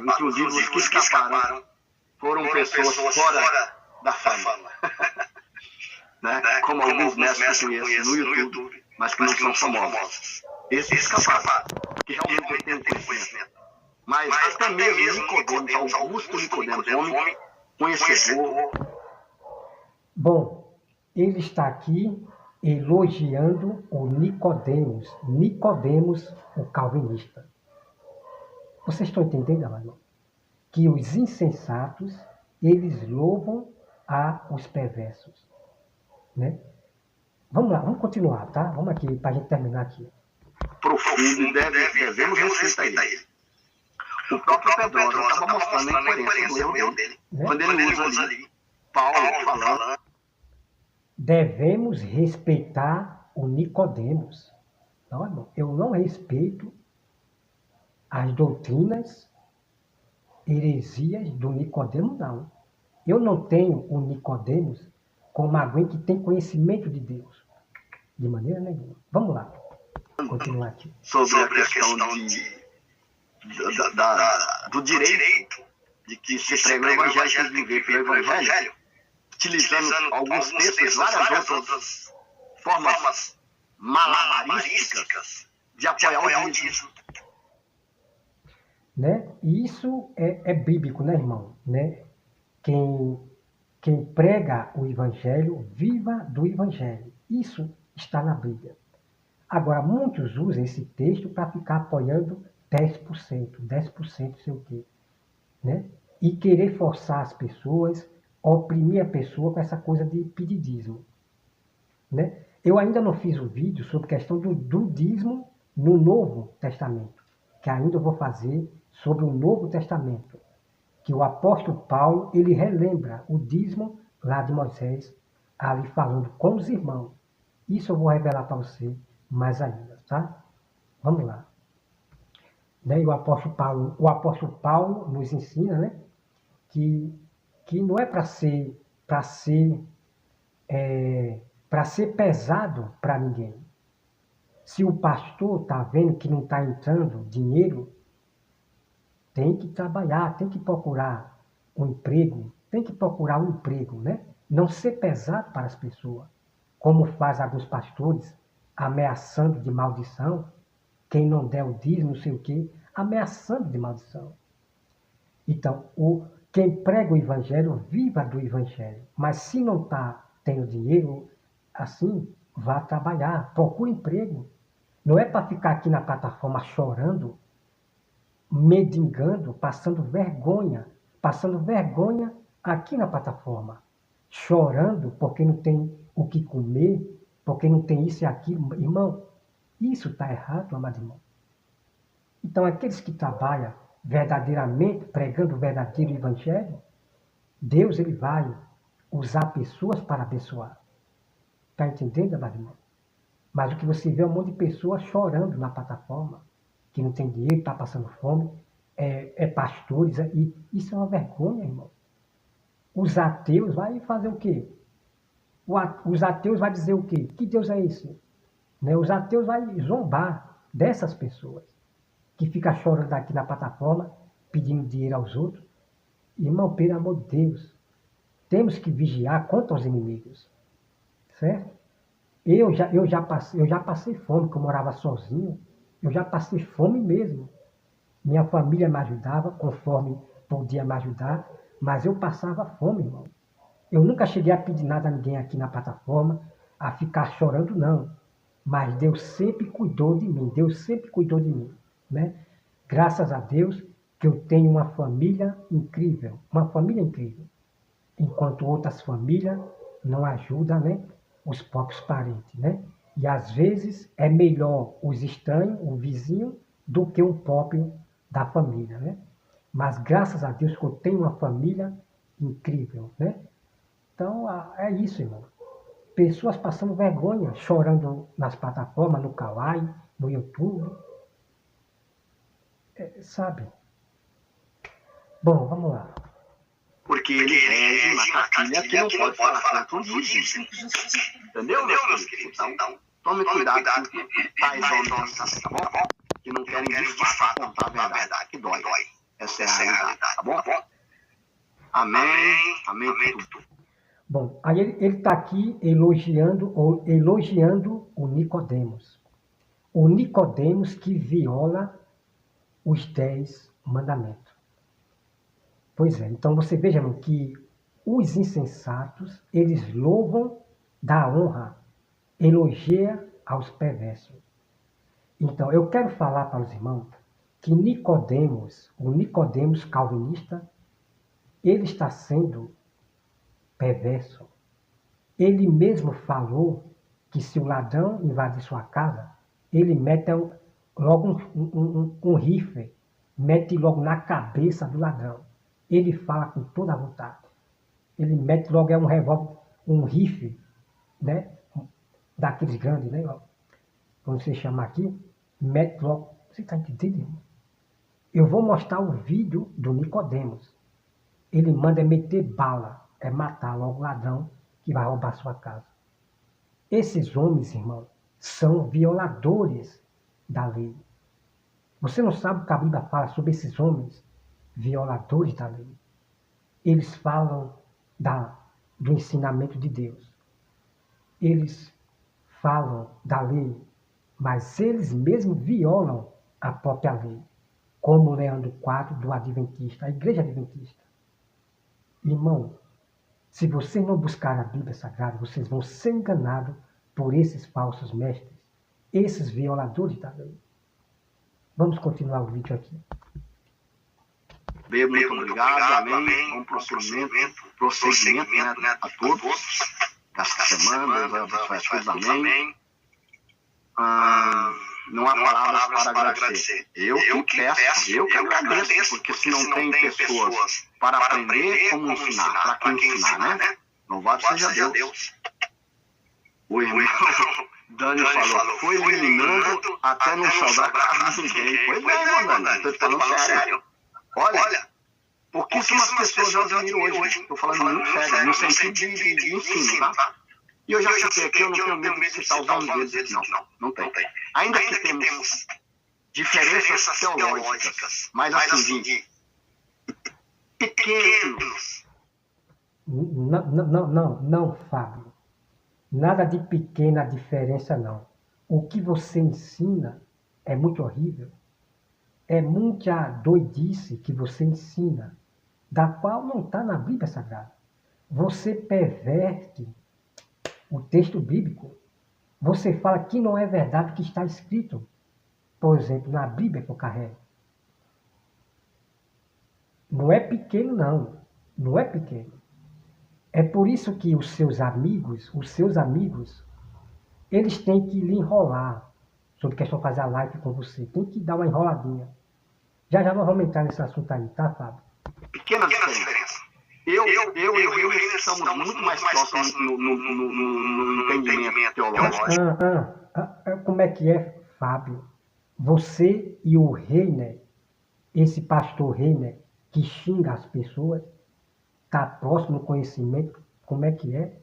Inclusive, os que escaparam foram pessoas fora da fama. Né? Como alguns mestres que eu conheço no YouTube, mas que não são famosos. Esses escaparam, que realmente têm conhecimento. Mas até mesmo Nicodemos, Augusto Nicodemos, homem conhecedor. Bom, ele está aqui elogiando o Nicodemos, o calvinista. Vocês estão entendendo, amado? Que os insensatos, eles louvam os perversos, né? Vamos lá, vamos continuar, tá? Vamos aqui, para a gente terminar aqui. Profundo e devemos respeito a ele. O próprio Pedrosa estava mostrando a incoerência do erro dele. Né? Quando ele usa ali, Paulo falando. Devemos respeitar o Nicodemos. Não, irmão, eu não respeito as doutrinas, heresias do Nicodemos, não. Eu não tenho o Nicodemos como alguém que tem conhecimento de Deus. De maneira nenhuma. Vamos lá. Continuar aqui. Sobre a questão do direito de que se prega o evangelho, tem que viver pelo evangelho, utilizando alguns textos, várias outras formas malabarísticas de apoiar o dízimo. Né? E isso é bíblico, né, irmão? Né? Quem prega o evangelho, viva do evangelho. Isso está na Bíblia. Agora, muitos usam esse texto para ficar apoiando 10%, sei o quê. Né? E querer forçar as pessoas, oprimir a pessoa com essa coisa de pedir dízimo. Né? Eu ainda não fiz um vídeo sobre a questão do dízimo no Novo Testamento, que ainda eu vou fazer sobre o Novo Testamento, que o apóstolo Paulo, ele relembra o dízimo lá de Moisés, ali falando com os irmãos. Isso eu vou revelar para você mais ainda, tá? Vamos lá. Né? E o apóstolo Paulo nos ensina, né, que não é para ser pesado para ninguém. Se o pastor está vendo que não está entrando dinheiro, tem que trabalhar, tem que procurar um emprego, né? Não ser pesado para as pessoas, como faz alguns pastores, ameaçando de maldição, quem não der o dízimo, não sei o quê, ameaçando de maldição. Então, quem prega o evangelho, viva do evangelho, mas se não está tendo dinheiro, assim, vá trabalhar, procure emprego. Não é para ficar aqui na plataforma chorando, mendigando, passando vergonha aqui na plataforma, chorando porque não tem o que comer, porque não tem isso e aquilo. Irmão, isso está errado, amado irmão. Então, aqueles que trabalham verdadeiramente, pregando o verdadeiro evangelho, Deus ele vai usar pessoas para abençoar. Está entendendo, amado irmão? Mas o que você vê é um monte de pessoas chorando na plataforma, que não tem dinheiro, está passando fome, pastores, e isso é uma vergonha, irmão. Os ateus vão fazer o quê? Os ateus vão dizer o quê? Que Deus é esse? Né? Os ateus vão zombar dessas pessoas que ficam chorando aqui na plataforma, pedindo dinheiro aos outros. Irmão, pelo amor de Deus, temos que vigiar contra os inimigos. Certo? Eu já passei fome, porque eu morava sozinho. Eu já passei fome mesmo. Minha família me ajudava, conforme podia me ajudar, mas eu passava fome, irmão. Eu nunca cheguei a pedir nada a ninguém aqui na plataforma, a ficar chorando, não. Mas Deus sempre cuidou de mim, né? Graças a Deus que eu tenho uma família incrível, enquanto outras famílias não ajuda, né, os próprios parentes, né? E às vezes é melhor os estranhos, o vizinho, do que o próprio da família, né? Mas graças a Deus que eu tenho uma família incrível, né? Então é isso, irmão. Pessoas passando vergonha, chorando nas plataformas, no Kawaii, no YouTube, sabe? Bom, vamos lá. Porque ele rege uma cartilha que não pode falar contra o dízimo. Entendeu, meus queridos? Então, tome cuidado com tais homens, tá bom? Que não querem de fato contar a verdade, que dói. Essa é a realidade, tá bom? Amém, amém por tudo. Bom, aí ele está aqui elogiando o Nicodemos. O Nicodemos que viola os 10 mandamentos. Pois é, então você veja, irmão, que os insensatos, eles louvam da honra, elogia aos perversos. Então, eu quero falar para os irmãos que o Nicodemos calvinista, ele está sendo perverso. Ele mesmo falou que se o ladrão invadir sua casa, ele mete logo um rifle, mete logo na cabeça do ladrão. Ele fala com toda a vontade. Ele mete logo um revólver, um rifle, né? Daqueles grandes, né? Como você chama aqui, mete logo. Você está entendendo, irmão? Eu vou mostrar o vídeo do Nicodemos. Ele manda meter bala, matar logo o ladrão que vai roubar sua casa. Esses homens, irmão, são violadores da lei. Você não sabe o que a Bíblia fala sobre esses homens violadores da lei. Eles falam do ensinamento de Deus. Eles falam da lei, mas eles mesmos violam a própria lei, como Leandro IV do Adventista, a Igreja Adventista. Irmão, se vocês não buscarem a Bíblia Sagrada, vocês vão ser enganados por esses falsos mestres, esses violadores da lei. Vamos continuar o vídeo aqui. Muito obrigado, amém. Bom prosseguimento, né, a todos. Esta semana, Deus abençoe a todos, amém. Não há palavras para agradecer. Eu que peço, eu que agradeço, porque se não tem pessoas para aprender, como ensinar? Para quem ensinar, né? Louvado seja Deus. O irmão Dani falou, foi eliminando até não sobrar carro de ninguém. Pois é, irmão Dani, estou falando sério. Olha, pouquíssimas pessoas eu admiro hoje. Estou falando muito sério, no sentido de ensino, tá? E eu já citei aqui, eu não tenho medo de citar os nomes deles, não tem. Ainda que temos diferenças teológicas, mas assim, de pequenos. Não, Fábio. Nada de pequena diferença, não. O que você ensina é muito horrível. É muita doidice que você ensina, da qual não está na Bíblia Sagrada. Você perverte o texto bíblico. Você fala que não é verdade o que está escrito. Por exemplo, na Bíblia que eu carrego. Não é pequeno, não. Não é pequeno. É por isso que os seus amigos, eles têm que lhe enrolar sobre questão de fazer a live com você. Tem que dar uma enroladinha. Já nós vamos entrar nesse assunto aí, tá, Fábio? Pequena diferença. Eu e o Reino estamos muito mais próximos no entendimento teológico. Como é que é, Fábio? Você e o Reiner, esse pastor Reiner, que xinga as pessoas, está próximo no conhecimento, como é que é?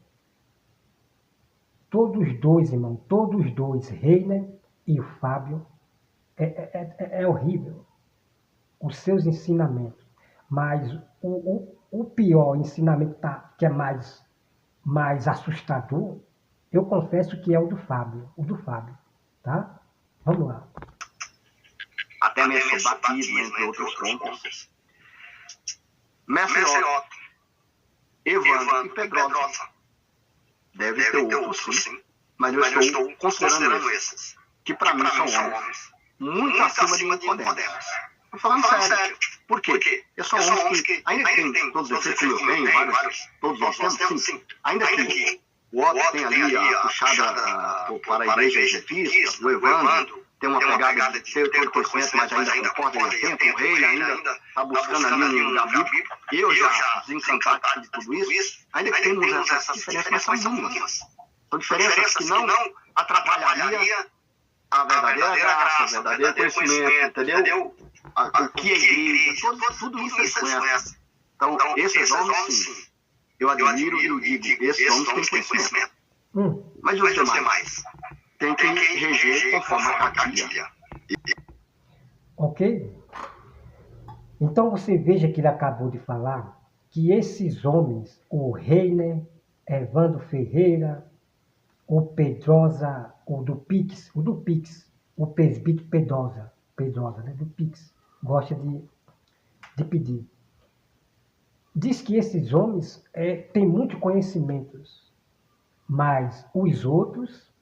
Todos dois, irmão, Reiner e o Fábio, é horrível os seus ensinamentos. Mas o pior ensinamento que é mais assustador, eu confesso que é o do Fábio, tá? Vamos lá. Até mesmo batismo, entre outros pontos. Mestre Otto, Evandro e Pedrosa. Deve ter outros, sim. Mas eu estou considerando esses, que para mim são homens muito acima de Nicodemos. Falando sério. Por quê? Eu sou um homem que, ainda que tem todos os defeitos que eu tenho, todos nós temos, sim. Ainda que o Otto tem ali a puxada para a igreja adventista, o Evandro tem uma pegada de ter todo conhecimento, mas ainda concorda em tempo, o rei ainda está buscando ali no lugar bíblico. Eu já desencantado de tudo isso, ainda que temos essas diferenças, mas são mínimas. São diferenças que não atrapalharia a verdadeira graça, o verdadeiro conhecimento, entendeu? O que é igreja, tudo isso eles conhecem. Então, esses homens, sim, eu admiro e eu digo, esses homens têm conhecimento. Mas os demais têm que reger conforme a cartilha. Ok? Então você veja que ele acabou de falar que esses homens, o Reiner, Evandro Ferreira, o Pedrosa, o Pix, o presbítero Pedrosa, né, do Pix, gosta de pedir. Diz que esses homens têm muitos conhecimentos, mas os outros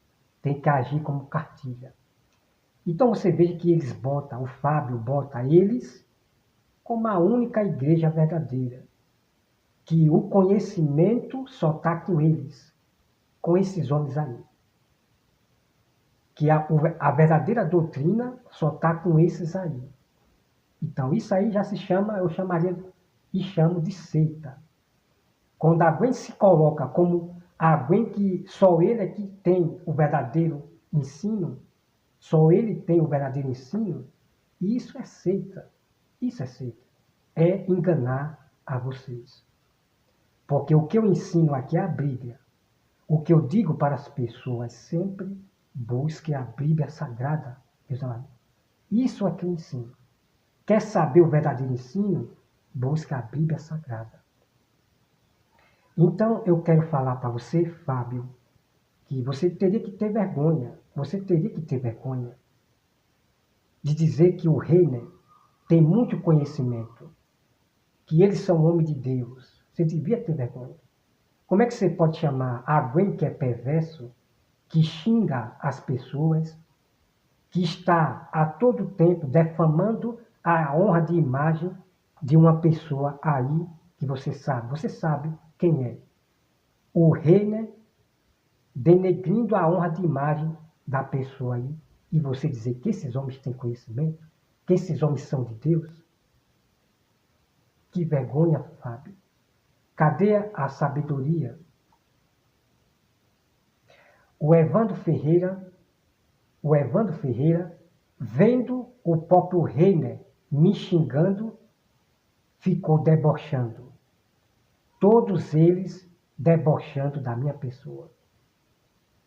têm que agir como cartilha. Então você veja que eles botam, o Fábio bota eles como a única igreja verdadeira, que o conhecimento só está com eles, com esses homens aí. Que a verdadeira doutrina só está com esses aí. Então isso aí já se chama, eu chamaria e chamo de seita. Quando alguém se coloca como alguém que só ele é que tem o verdadeiro ensino, só ele tem o verdadeiro ensino, isso é seita. Isso é seita. É enganar a vocês. Porque o que eu ensino aqui é a Bíblia. O que eu digo para as pessoas sempre, busque a Bíblia Sagrada, meus amados. Isso é que eu ensino. Quer saber o verdadeiro ensino? Busque a Bíblia Sagrada. Então, eu quero falar para você, Fábio, que você teria que ter vergonha. Você teria que ter vergonha de dizer que o Reiner tem muito conhecimento, que eles são homens de Deus. Você devia ter vergonha. Como é que você pode chamar alguém que é perverso, que xinga as pessoas, que está a todo tempo defamando a honra de imagem de uma pessoa aí que você sabe quem é. O Reiner denegrindo a honra de imagem da pessoa aí, e você dizer que esses homens têm conhecimento, que esses homens são de Deus. Que vergonha, Fábio. Cadê a sabedoria? O Evandro Ferreira, vendo o próprio Reiner me xingando, ficou debochando. Todos eles debochando da minha pessoa.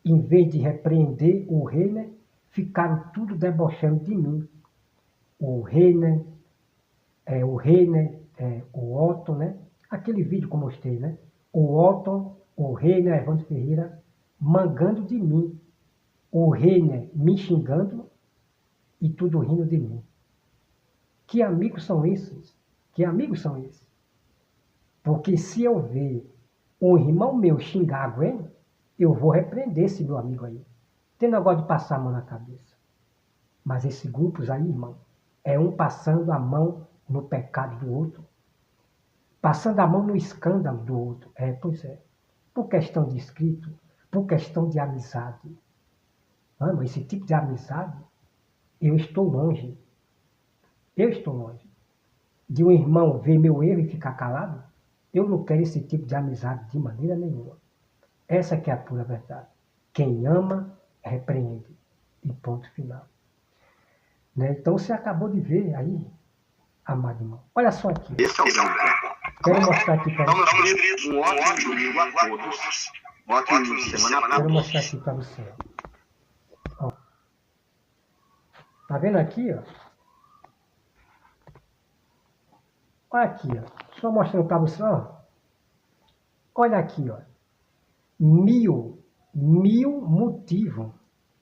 Em vez de repreender o Reiner, ficaram tudo debochando de mim. O Reiner, o Otto, né? Aquele vídeo que eu mostrei, né? O Otto, o Reiner, Evandro Ferreira, mangando de mim. O Reiner me xingando e tudo rindo de mim. Que amigos são esses? Que amigos são esses? Porque se eu ver um irmão meu xingar alguém, eu vou repreender esse meu amigo aí. Tem negócio de passar a mão na cabeça. Mas esses grupos aí, irmão, é um passando a mão no pecado do outro, passando a mão no escândalo do outro. Pois é. Por questão de escrito, por questão de amizade. Mano, esse tipo de amizade, eu estou longe. Eu estou longe. De um irmão ver meu erro e ficar calado, eu não quero esse tipo de amizade de maneira nenhuma. Essa que é a pura verdade. Quem ama, repreende. E ponto final. Né? Então você acabou de ver aí, amado irmão. Olha só aqui. Esse é o grande. Quero mostrar aqui para você. Estamos inscritos. Um ótimo domingo a todos. Ótimo semana. Quero mostrar aqui para você. Ó. Tá vendo aqui, ó? Olha aqui, ó. Só mostrando para você, ó. Olha aqui, ó. Mil motivos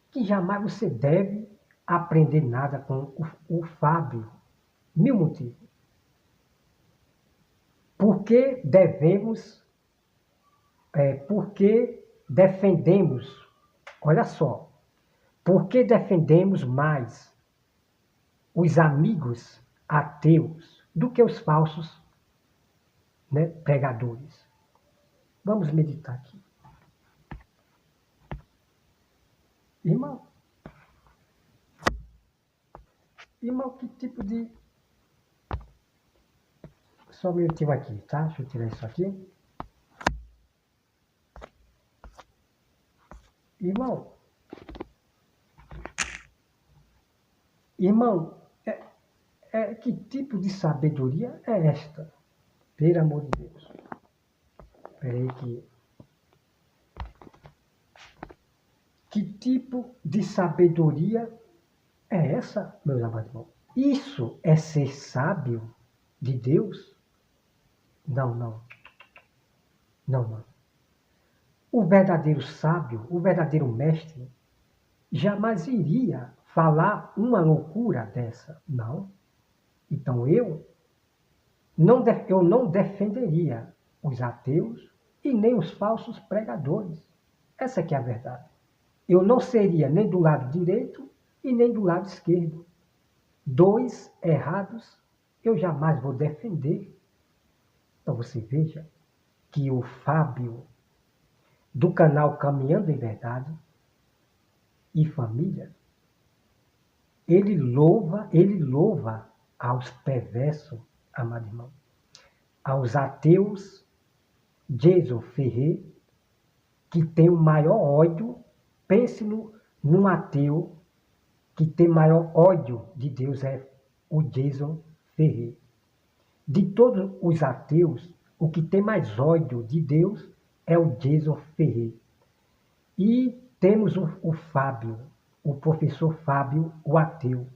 que jamais você deve aprender nada com o Fábio. 1000 motivos. Por que defendemos, olha só, por que defendemos mais os amigos ateus do que os falsos, né, pregadores. Vamos meditar aqui. Irmão, que tipo de... Só um minutinho aqui, tá? Deixa eu tirar isso aqui. Irmão, que tipo de sabedoria é esta? Pelo amor de Deus. Espera aí que tipo de sabedoria é essa, meus amados irmãos? Isso é ser sábio de Deus? Não. O verdadeiro sábio, o verdadeiro mestre, jamais iria falar uma loucura dessa. Não. Então eu não defenderia os ateus e nem os falsos pregadores. Essa que é a verdade. Eu não seria nem do lado direito e nem do lado esquerdo. Dois errados eu jamais vou defender. Então você veja que o Fábio, do canal Caminhando em Verdade e Família, ele louva aos perversos, amado irmão, aos ateus, Jason Ferrer, que tem o maior ódio. Pense num ateu que tem maior ódio de Deus, é o Jason Ferrer. De todos os ateus, o que tem mais ódio de Deus é o Jason Ferrer. E temos o Fábio, o professor Fábio, o ateu,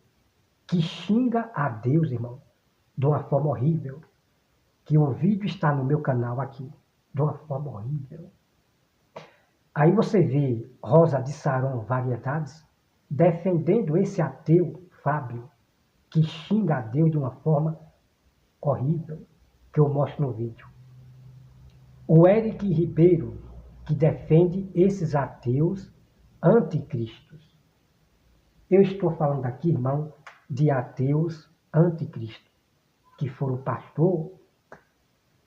que xinga a Deus, irmão, de uma forma horrível. Que o vídeo está no meu canal aqui, de uma forma horrível. Aí você vê Rosa de Saron Variedades defendendo esse ateu, Fábio, que xinga a Deus de uma forma horrível, que eu mostro no vídeo. O Eric Ribeiro, que defende esses ateus anticristos. Eu estou falando aqui, irmão, de ateus anticristo, que foram pastor.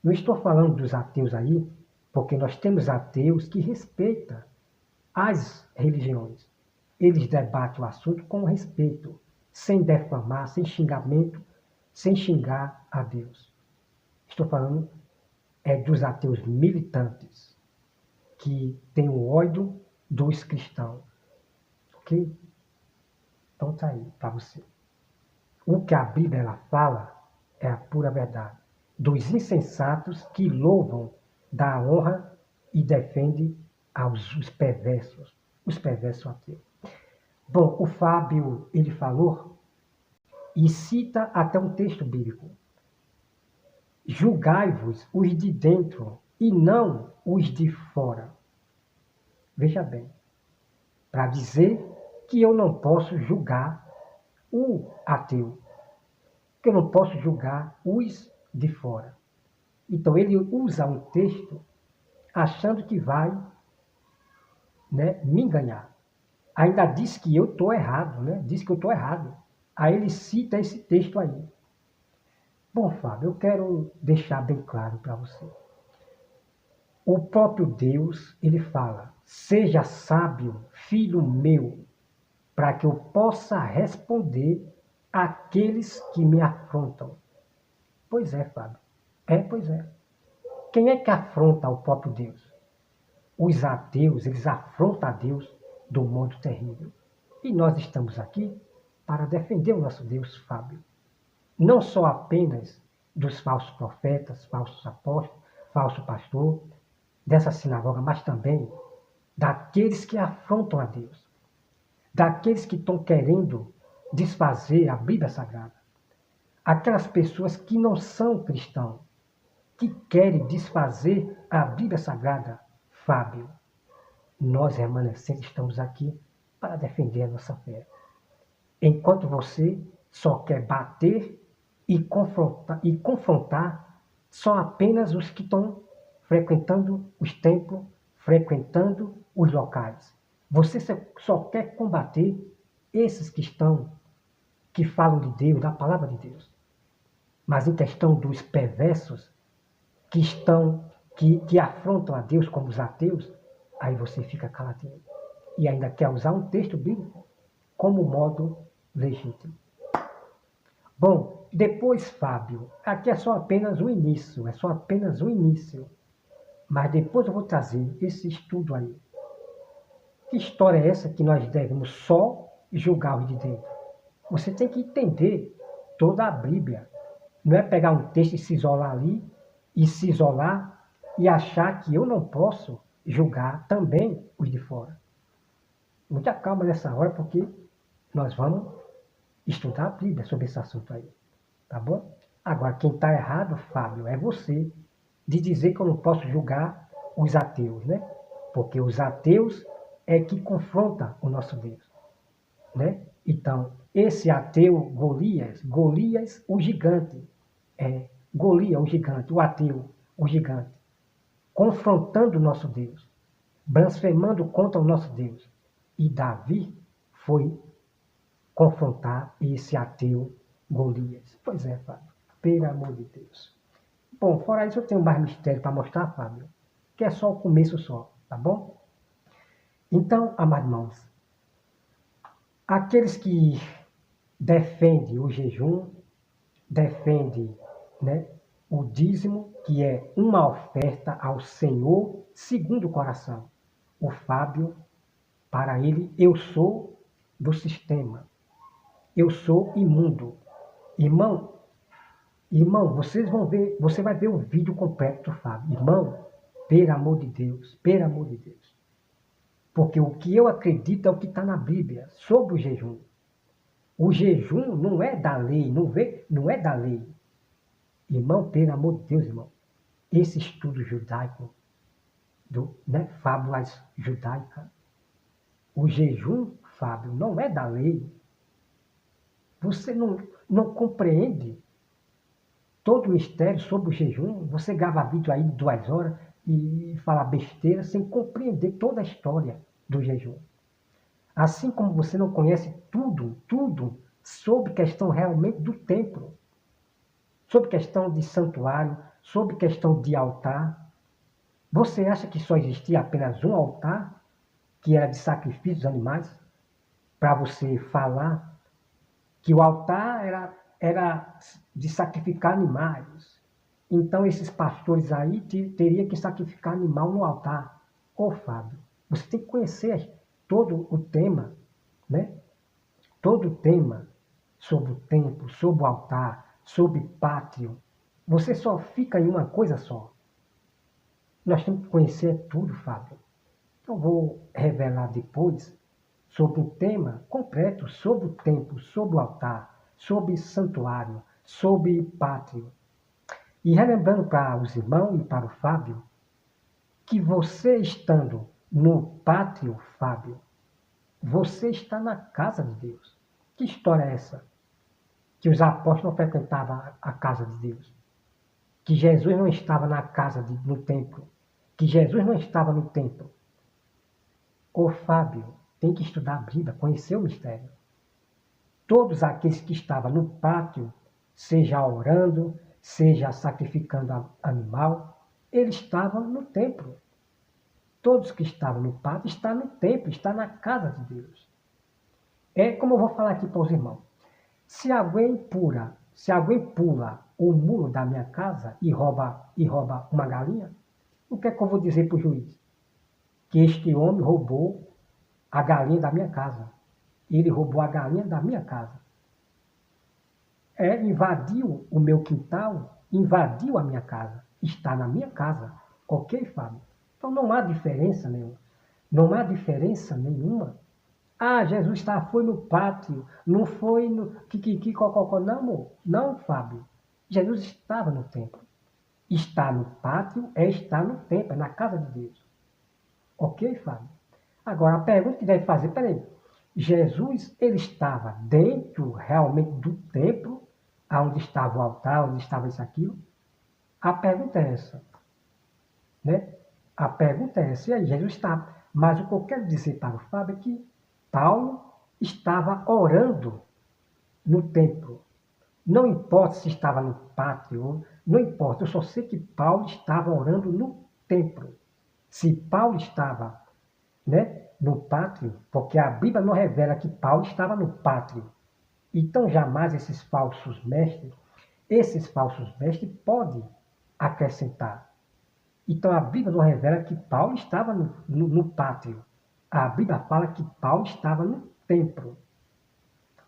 Não estou falando dos ateus aí, porque nós temos ateus que respeitam as religiões. Eles debatem o assunto com respeito, sem defamar, sem xingamento, sem xingar a Deus. Estou falando dos ateus militantes, que têm o ódio dos cristãos. Ok? Então está aí para você. O que a Bíblia ela fala é a pura verdade. Dos insensatos que louvam da honra e defendem os perversos ateus. Bom, o Fábio, ele falou e cita até um texto bíblico. Julgai-vos os de dentro e não os de fora. Veja bem, para dizer que eu não posso julgar o ateu, que eu não posso julgar os de fora. Então ele usa um texto achando que vai, né, me enganar. Ainda diz que eu estou errado, né? Diz que eu estou errado. Aí ele cita esse texto aí. Bom, Fábio, eu quero deixar bem claro para você. O próprio Deus, ele fala, seja sábio, filho meu, para que eu possa responder àqueles que me afrontam. Pois é, Fábio. Pois é. Quem é que afronta o próprio Deus? Os ateus, eles afrontam a Deus do modo terrível. E nós estamos aqui para defender o nosso Deus, Fábio. Não só apenas dos falsos profetas, falsos apóstolos, falso pastor, dessa sinagoga, mas também daqueles que afrontam a Deus. Daqueles que estão querendo desfazer a Bíblia Sagrada. Aquelas pessoas que não são cristãos, que querem desfazer a Bíblia Sagrada, Fábio. Nós, remanescentes, estamos aqui para defender a nossa fé. Enquanto você só quer bater e confrontar só apenas os que estão frequentando os templos, frequentando os locais. Você só quer combater esses que falam de Deus, da palavra de Deus. Mas em questão dos perversos que afrontam a Deus como os ateus, aí você fica caladinho. E ainda quer usar um texto bíblico como modo legítimo. Bom, depois, Fábio, aqui é só apenas o início, Mas depois eu vou trazer esse estudo aí. Que história é essa que nós devemos só julgar os de dentro? Você tem que entender toda a Bíblia. Não é pegar um texto e se isolar ali, e se isolar e achar que eu não posso julgar também os de fora. Muita calma nessa hora, porque nós vamos estudar a Bíblia sobre esse assunto aí. Tá bom? Agora, quem está errado, Fábio, é você de dizer que eu não posso julgar os ateus, né? Porque os ateus é que confrontam o nosso Deus, né? Então, esse ateu Golias, o gigante, Golias, o gigante, o ateu, o gigante, confrontando o nosso Deus, blasfemando contra o nosso Deus. E Davi foi confrontar esse ateu Golias. Pois é, Fábio, pelo amor de Deus. Bom, fora isso eu tenho mais mistério para mostrar, Fábio, que é só o começo só, tá bom? Então, amados irmãos, aqueles que defendem o jejum, defendem, né, o dízimo, que é uma oferta ao Senhor segundo o coração. O Fábio, para ele, eu sou do sistema. Eu sou imundo. Irmão, vocês vão ver, você vai ver o vídeo completo do Fábio. Irmão, pelo amor de Deus. Porque o que eu acredito é o que está na Bíblia sobre o jejum. O jejum não é da lei, não é da lei. Irmão, pelo amor de Deus, irmão. Esse estudo judaico, fábulas judaicas, o jejum, Fábio, não é da lei. Você não compreende todo o mistério sobre o jejum. Você grava vídeo aí de 2 horas e fala besteira sem compreender toda a história do jejum. Assim como você não conhece tudo sobre questão realmente do templo, sobre questão de santuário, sobre questão de altar. Você acha que só existia apenas um altar, que era de sacrifício dos animais, para você falar que o altar era de sacrificar animais? Então esses pastores aí teriam que sacrificar animal no altar. Ô Fábio, você tem que conhecer todo o tema, né? Todo o tema sobre o templo, sobre o altar, sobre pátrio. Você só fica em uma coisa só. Nós temos que conhecer tudo, Fábio. Eu vou revelar depois sobre um tema completo, sobre o templo, sobre o altar, sobre santuário, sobre pátrio. E relembrando para os irmãos e para o Fábio, que você estando no pátrio, Fábio, você está na casa de Deus. Que história é essa? Que os apóstolos não frequentavam a casa de Deus. Que Jesus não estava na casa, no templo. Que Jesus não estava no templo. Ô Fábio, tem que estudar a Bíblia, conhecer o mistério. Todos aqueles que estavam no pátio, seja orando, seja sacrificando animal, eles estavam no templo. Todos que estavam no pátio estão no templo, estão na casa de Deus. É como eu vou falar aqui para os irmãos. Se alguém pula o muro da minha casa e rouba uma galinha, o que é que eu vou dizer para o juiz? Que este homem roubou a galinha da minha casa. Ele roubou a galinha da minha casa. Invadiu o meu quintal, invadiu a minha casa. Está na minha casa. Ok, Fábio? Então não há diferença nenhuma. Não há diferença nenhuma. Ah, Jesus foi no pátio, não foi no cococó. Não, amor. Não, Fábio. Jesus estava no templo. Estar no pátio é estar no templo, é na casa de Deus. Ok, Fábio? Agora, a pergunta que deve fazer, peraí, Jesus, ele estava dentro realmente do templo, onde estava o altar, onde estava isso, aquilo? A pergunta é essa, né? A pergunta é essa, e aí Jesus estava. Mas o que eu quero dizer para o Fábio é que Paulo estava orando no templo. Não importa se estava no pátio, não importa, eu só sei que Paulo estava orando no templo. Se Paulo estava, né, no pátio, porque a Bíblia não revela que Paulo estava no pátio. Então jamais esses falsos mestres podem acrescentar. Então a Bíblia não revela que Paulo estava no pátio. A Bíblia fala que Paulo estava no templo.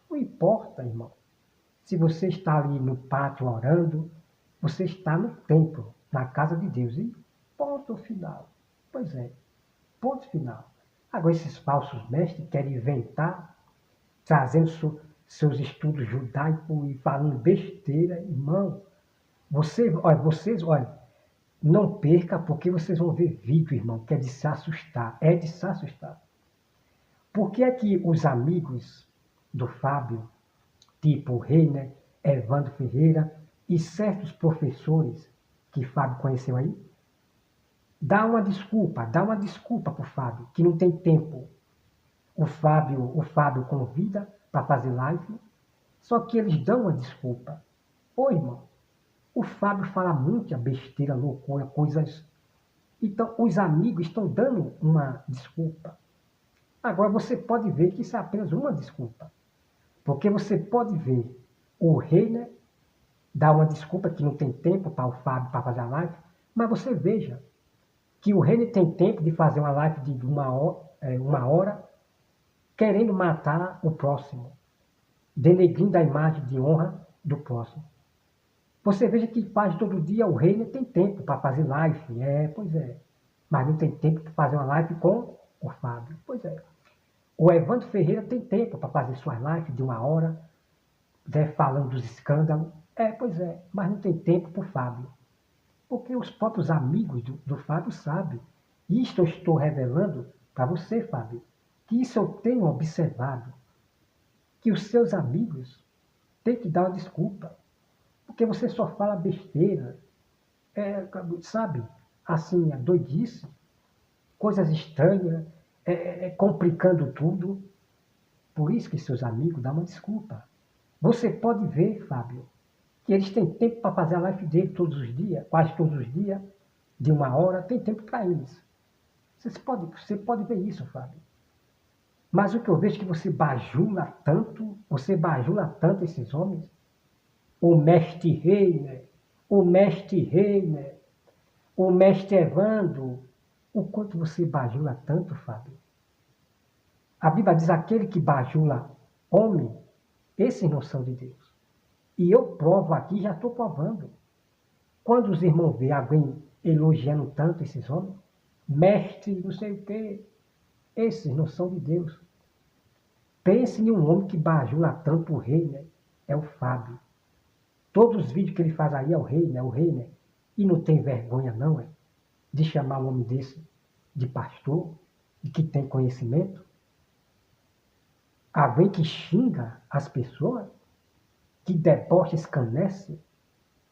Não importa, irmão. Se você está ali no pátio orando, você está no templo, na casa de Deus. E ponto final. Pois é, ponto final. Agora esses falsos mestres querem inventar, trazendo seus estudos judaicos e falando besteira, irmão. Vocês, olha, não perca porque vocês vão ver vídeo, irmão, que é de se assustar. É de se assustar. Por que é que os amigos do Fábio, tipo o Reiner, Evandro Ferreira e certos professores que Fábio conheceu aí, dá uma desculpa para o Fábio, que não tem tempo. O Fábio convida para fazer live, só que eles dão uma desculpa. Ô, irmão, o Fábio fala muita besteira, loucura, coisas. Então, os amigos estão dando uma desculpa. Agora, você pode ver que isso é apenas uma desculpa. Porque você pode ver o Reiner dar uma desculpa que não tem tempo para o Fábio para fazer a live, mas você veja que o Reiner tem tempo de fazer uma live de uma hora querendo matar o próximo, denegrindo a imagem de honra do próximo. Você veja que quase todo dia o Reiner tem tempo para fazer live. Pois é. Mas não tem tempo para fazer uma live com o Fábio. Pois é. O Evandro Ferreira tem tempo para fazer suas lives de uma hora, falando dos escândalos. Pois é. Mas não tem tempo para o Fábio. Porque os próprios amigos do Fábio sabem. Isto eu estou revelando para você, Fábio. Que isso eu tenho observado. Que os seus amigos têm que dar uma desculpa. Porque você só fala besteira, sabe? Assim, doidice, coisas estranhas, complicando tudo. Por isso que seus amigos dão uma desculpa. Você pode ver, Fábio, que eles têm tempo para fazer a live dele todos os dias, quase todos os dias, de uma hora, tem tempo para eles. Você pode ver isso, Fábio. Mas o que eu vejo é que você bajula tanto esses homens, o mestre Reiner, o mestre Evandro, o quanto você bajula tanto, Fábio. A Bíblia diz, aquele que bajula homem, esses não são de Deus. E eu provo aqui, já estou provando. Quando os irmãos veem alguém elogiando tanto esses homens, mestre, não sei o quê, esses não são de Deus. Pense em um homem que bajula tanto o Reiner, é o Fábio. Todos os vídeos que ele faz aí é o Reiner. E não tem vergonha não, de chamar um homem desse de pastor, e que tem conhecimento. Alguém que xinga as pessoas, que debocha, escarnece,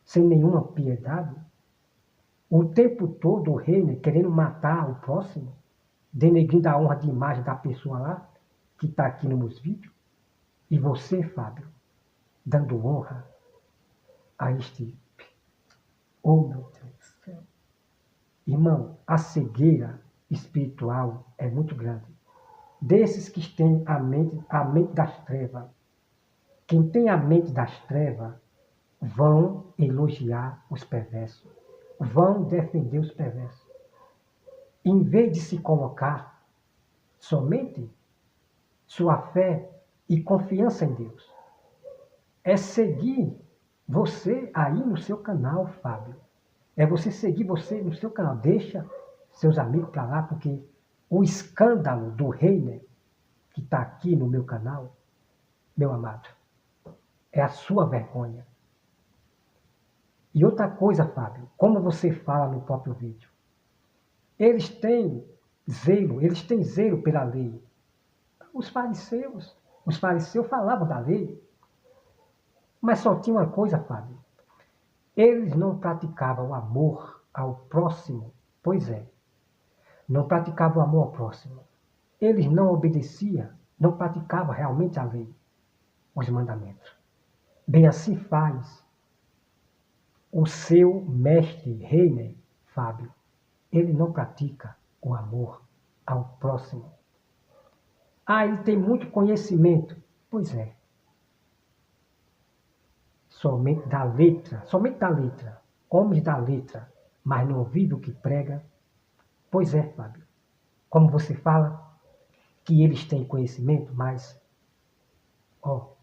sem nenhuma piedade. O tempo todo o Reiner querendo matar o próximo, denegrindo a honra de imagem da pessoa lá, que está aqui nos meus vídeos. E você, Fábio, dando honra a este... Oh, meu Deus do céu. Irmão, a cegueira espiritual é muito grande. Desses que têm a mente das trevas. Quem tem a mente das trevas vão elogiar os perversos. Vão defender os perversos. Em vez de se colocar somente sua fé e confiança em Deus. É seguir você aí no seu canal, Fábio. É você seguir você no seu canal. Deixa seus amigos para lá, porque o escândalo do Reiner, que está aqui no meu canal, meu amado, é a sua vergonha. E outra coisa, Fábio, como você fala no próprio vídeo, eles têm zelo pela lei. Os fariseus falavam da lei, mas só tinha uma coisa, Fábio. Eles não praticavam o amor ao próximo. Pois é, não praticavam o amor ao próximo. Eles não obedeciam, não praticavam realmente a lei, os mandamentos. Bem, assim faz o seu mestre Reiner, Fábio. Ele não pratica o amor ao próximo. Ah, ele tem muito conhecimento. Pois é. Somente da letra. Homens da letra, mas não vive o que prega. Pois é, Fábio. Como você fala, que eles têm conhecimento, mas, ó,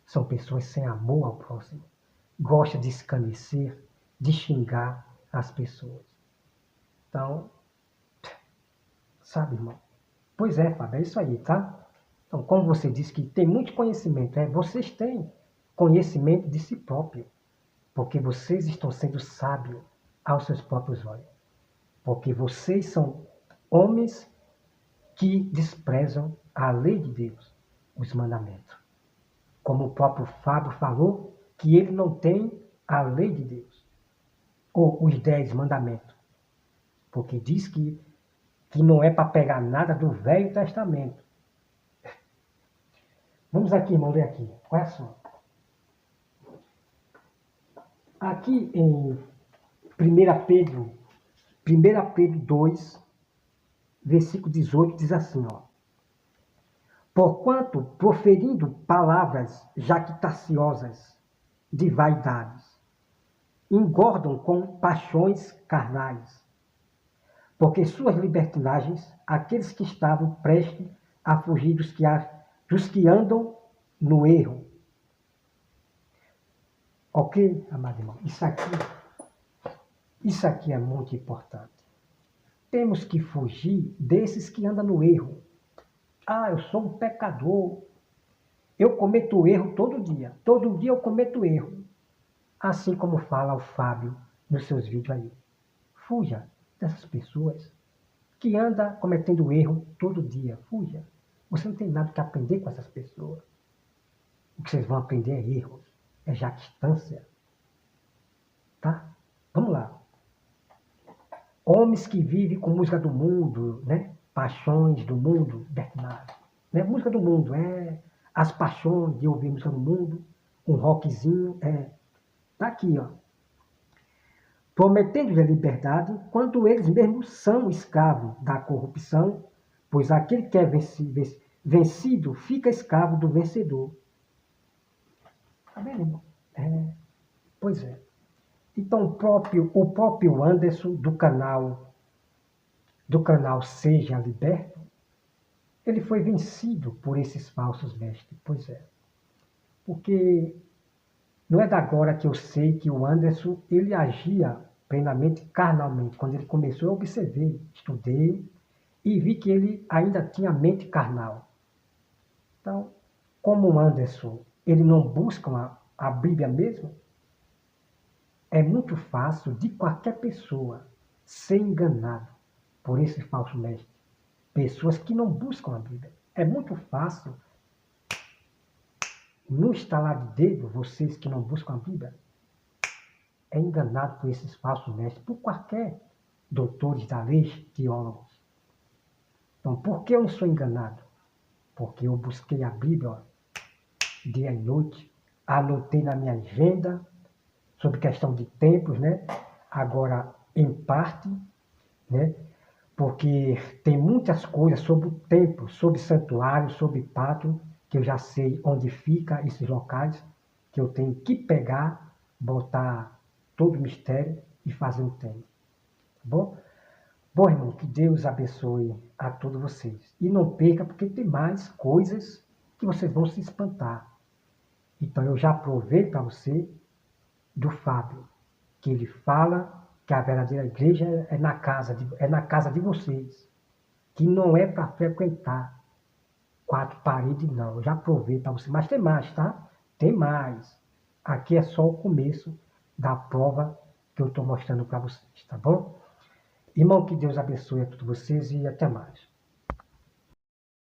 são pessoas sem amor ao próximo. Gosta de escarnecer, de xingar as pessoas. Então, sabe, irmão? Pois é, Fábio, é isso aí, tá? Então, como você disse que tem muito conhecimento, vocês têm conhecimento de si próprio, porque vocês estão sendo sábios aos seus próprios olhos. Porque vocês são homens que desprezam a lei de Deus, os mandamentos. Como o próprio Fábio falou, que ele não tem a lei de Deus, ou os 10 mandamentos, porque diz que não é para pegar nada do Velho Testamento. Vamos aqui, irmão, ler aqui. Olha só. Aqui em 1 Pedro 2, versículo 18, diz assim, ó. Porquanto, proferindo palavras jactanciosas de vaidades, engordam com paixões carnais, porque suas libertinagens, aqueles que estavam prestes a fugir dos que andam no erro. Ok, amado irmão? Isso aqui é muito importante. Temos que fugir desses que andam no erro. Ah, eu sou um pecador. Eu cometo erro todo dia. Todo dia eu cometo erro. Assim como fala o Fábio nos seus vídeos aí. Fuja dessas pessoas que andam cometendo erro todo dia. Fuja. Você não tem nada que aprender com essas pessoas. O que vocês vão aprender é erros. É jactância. Tá? Vamos lá. Homens que vivem com música do mundo, né? Paixões do mundo, Bernardo. Né? Música do mundo, as paixões de ouvir música do mundo, um rockzinho, tá aqui, ó. Prometendo-lhe a liberdade, quando eles mesmos são escravos da corrupção, pois aquele que é vencido fica escravo do vencedor. Tá vendo, irmão? Pois é. Então, o próprio Anderson, do canal Seja Liberto, ele foi vencido por esses falsos mestres. Pois é. Porque não é da agora que eu sei que o Anderson, ele agia plenamente carnalmente. Quando ele começou, eu observei, estudei e vi que ele ainda tinha mente carnal. Então, como o Anderson, ele não busca a Bíblia mesmo, é muito fácil de qualquer pessoa ser enganado por esse falso mestre. Pessoas que não buscam a Bíblia. É muito fácil, no estalar de dedo, vocês que não buscam a Bíblia, é enganado por esses falsos mestres, por qualquer doutores da lei, teólogos. Então, por que eu não sou enganado? Porque eu busquei a Bíblia, ó, dia e noite, anotei na minha agenda, sobre questão de tempos, né? Agora, em parte, né? Porque tem muitas coisas sobre o templo, sobre santuário, sobre pátio, que eu já sei onde fica esses locais, que eu tenho que pegar, botar todo o mistério e fazer um tempo. Tá bom? Bom, irmão, que Deus abençoe a todos vocês. E não perca, porque tem mais coisas que vocês vão se espantar. Então, eu já provei para você do Fábio, que ele fala que a verdadeira igreja é na casa de vocês, que não é para frequentar 4 paredes, não. Eu já provei para você, mas tem mais, tá? Tem mais. Aqui é só o começo da prova que eu estou mostrando para vocês, tá bom? Irmão, que Deus abençoe a todos vocês e até mais.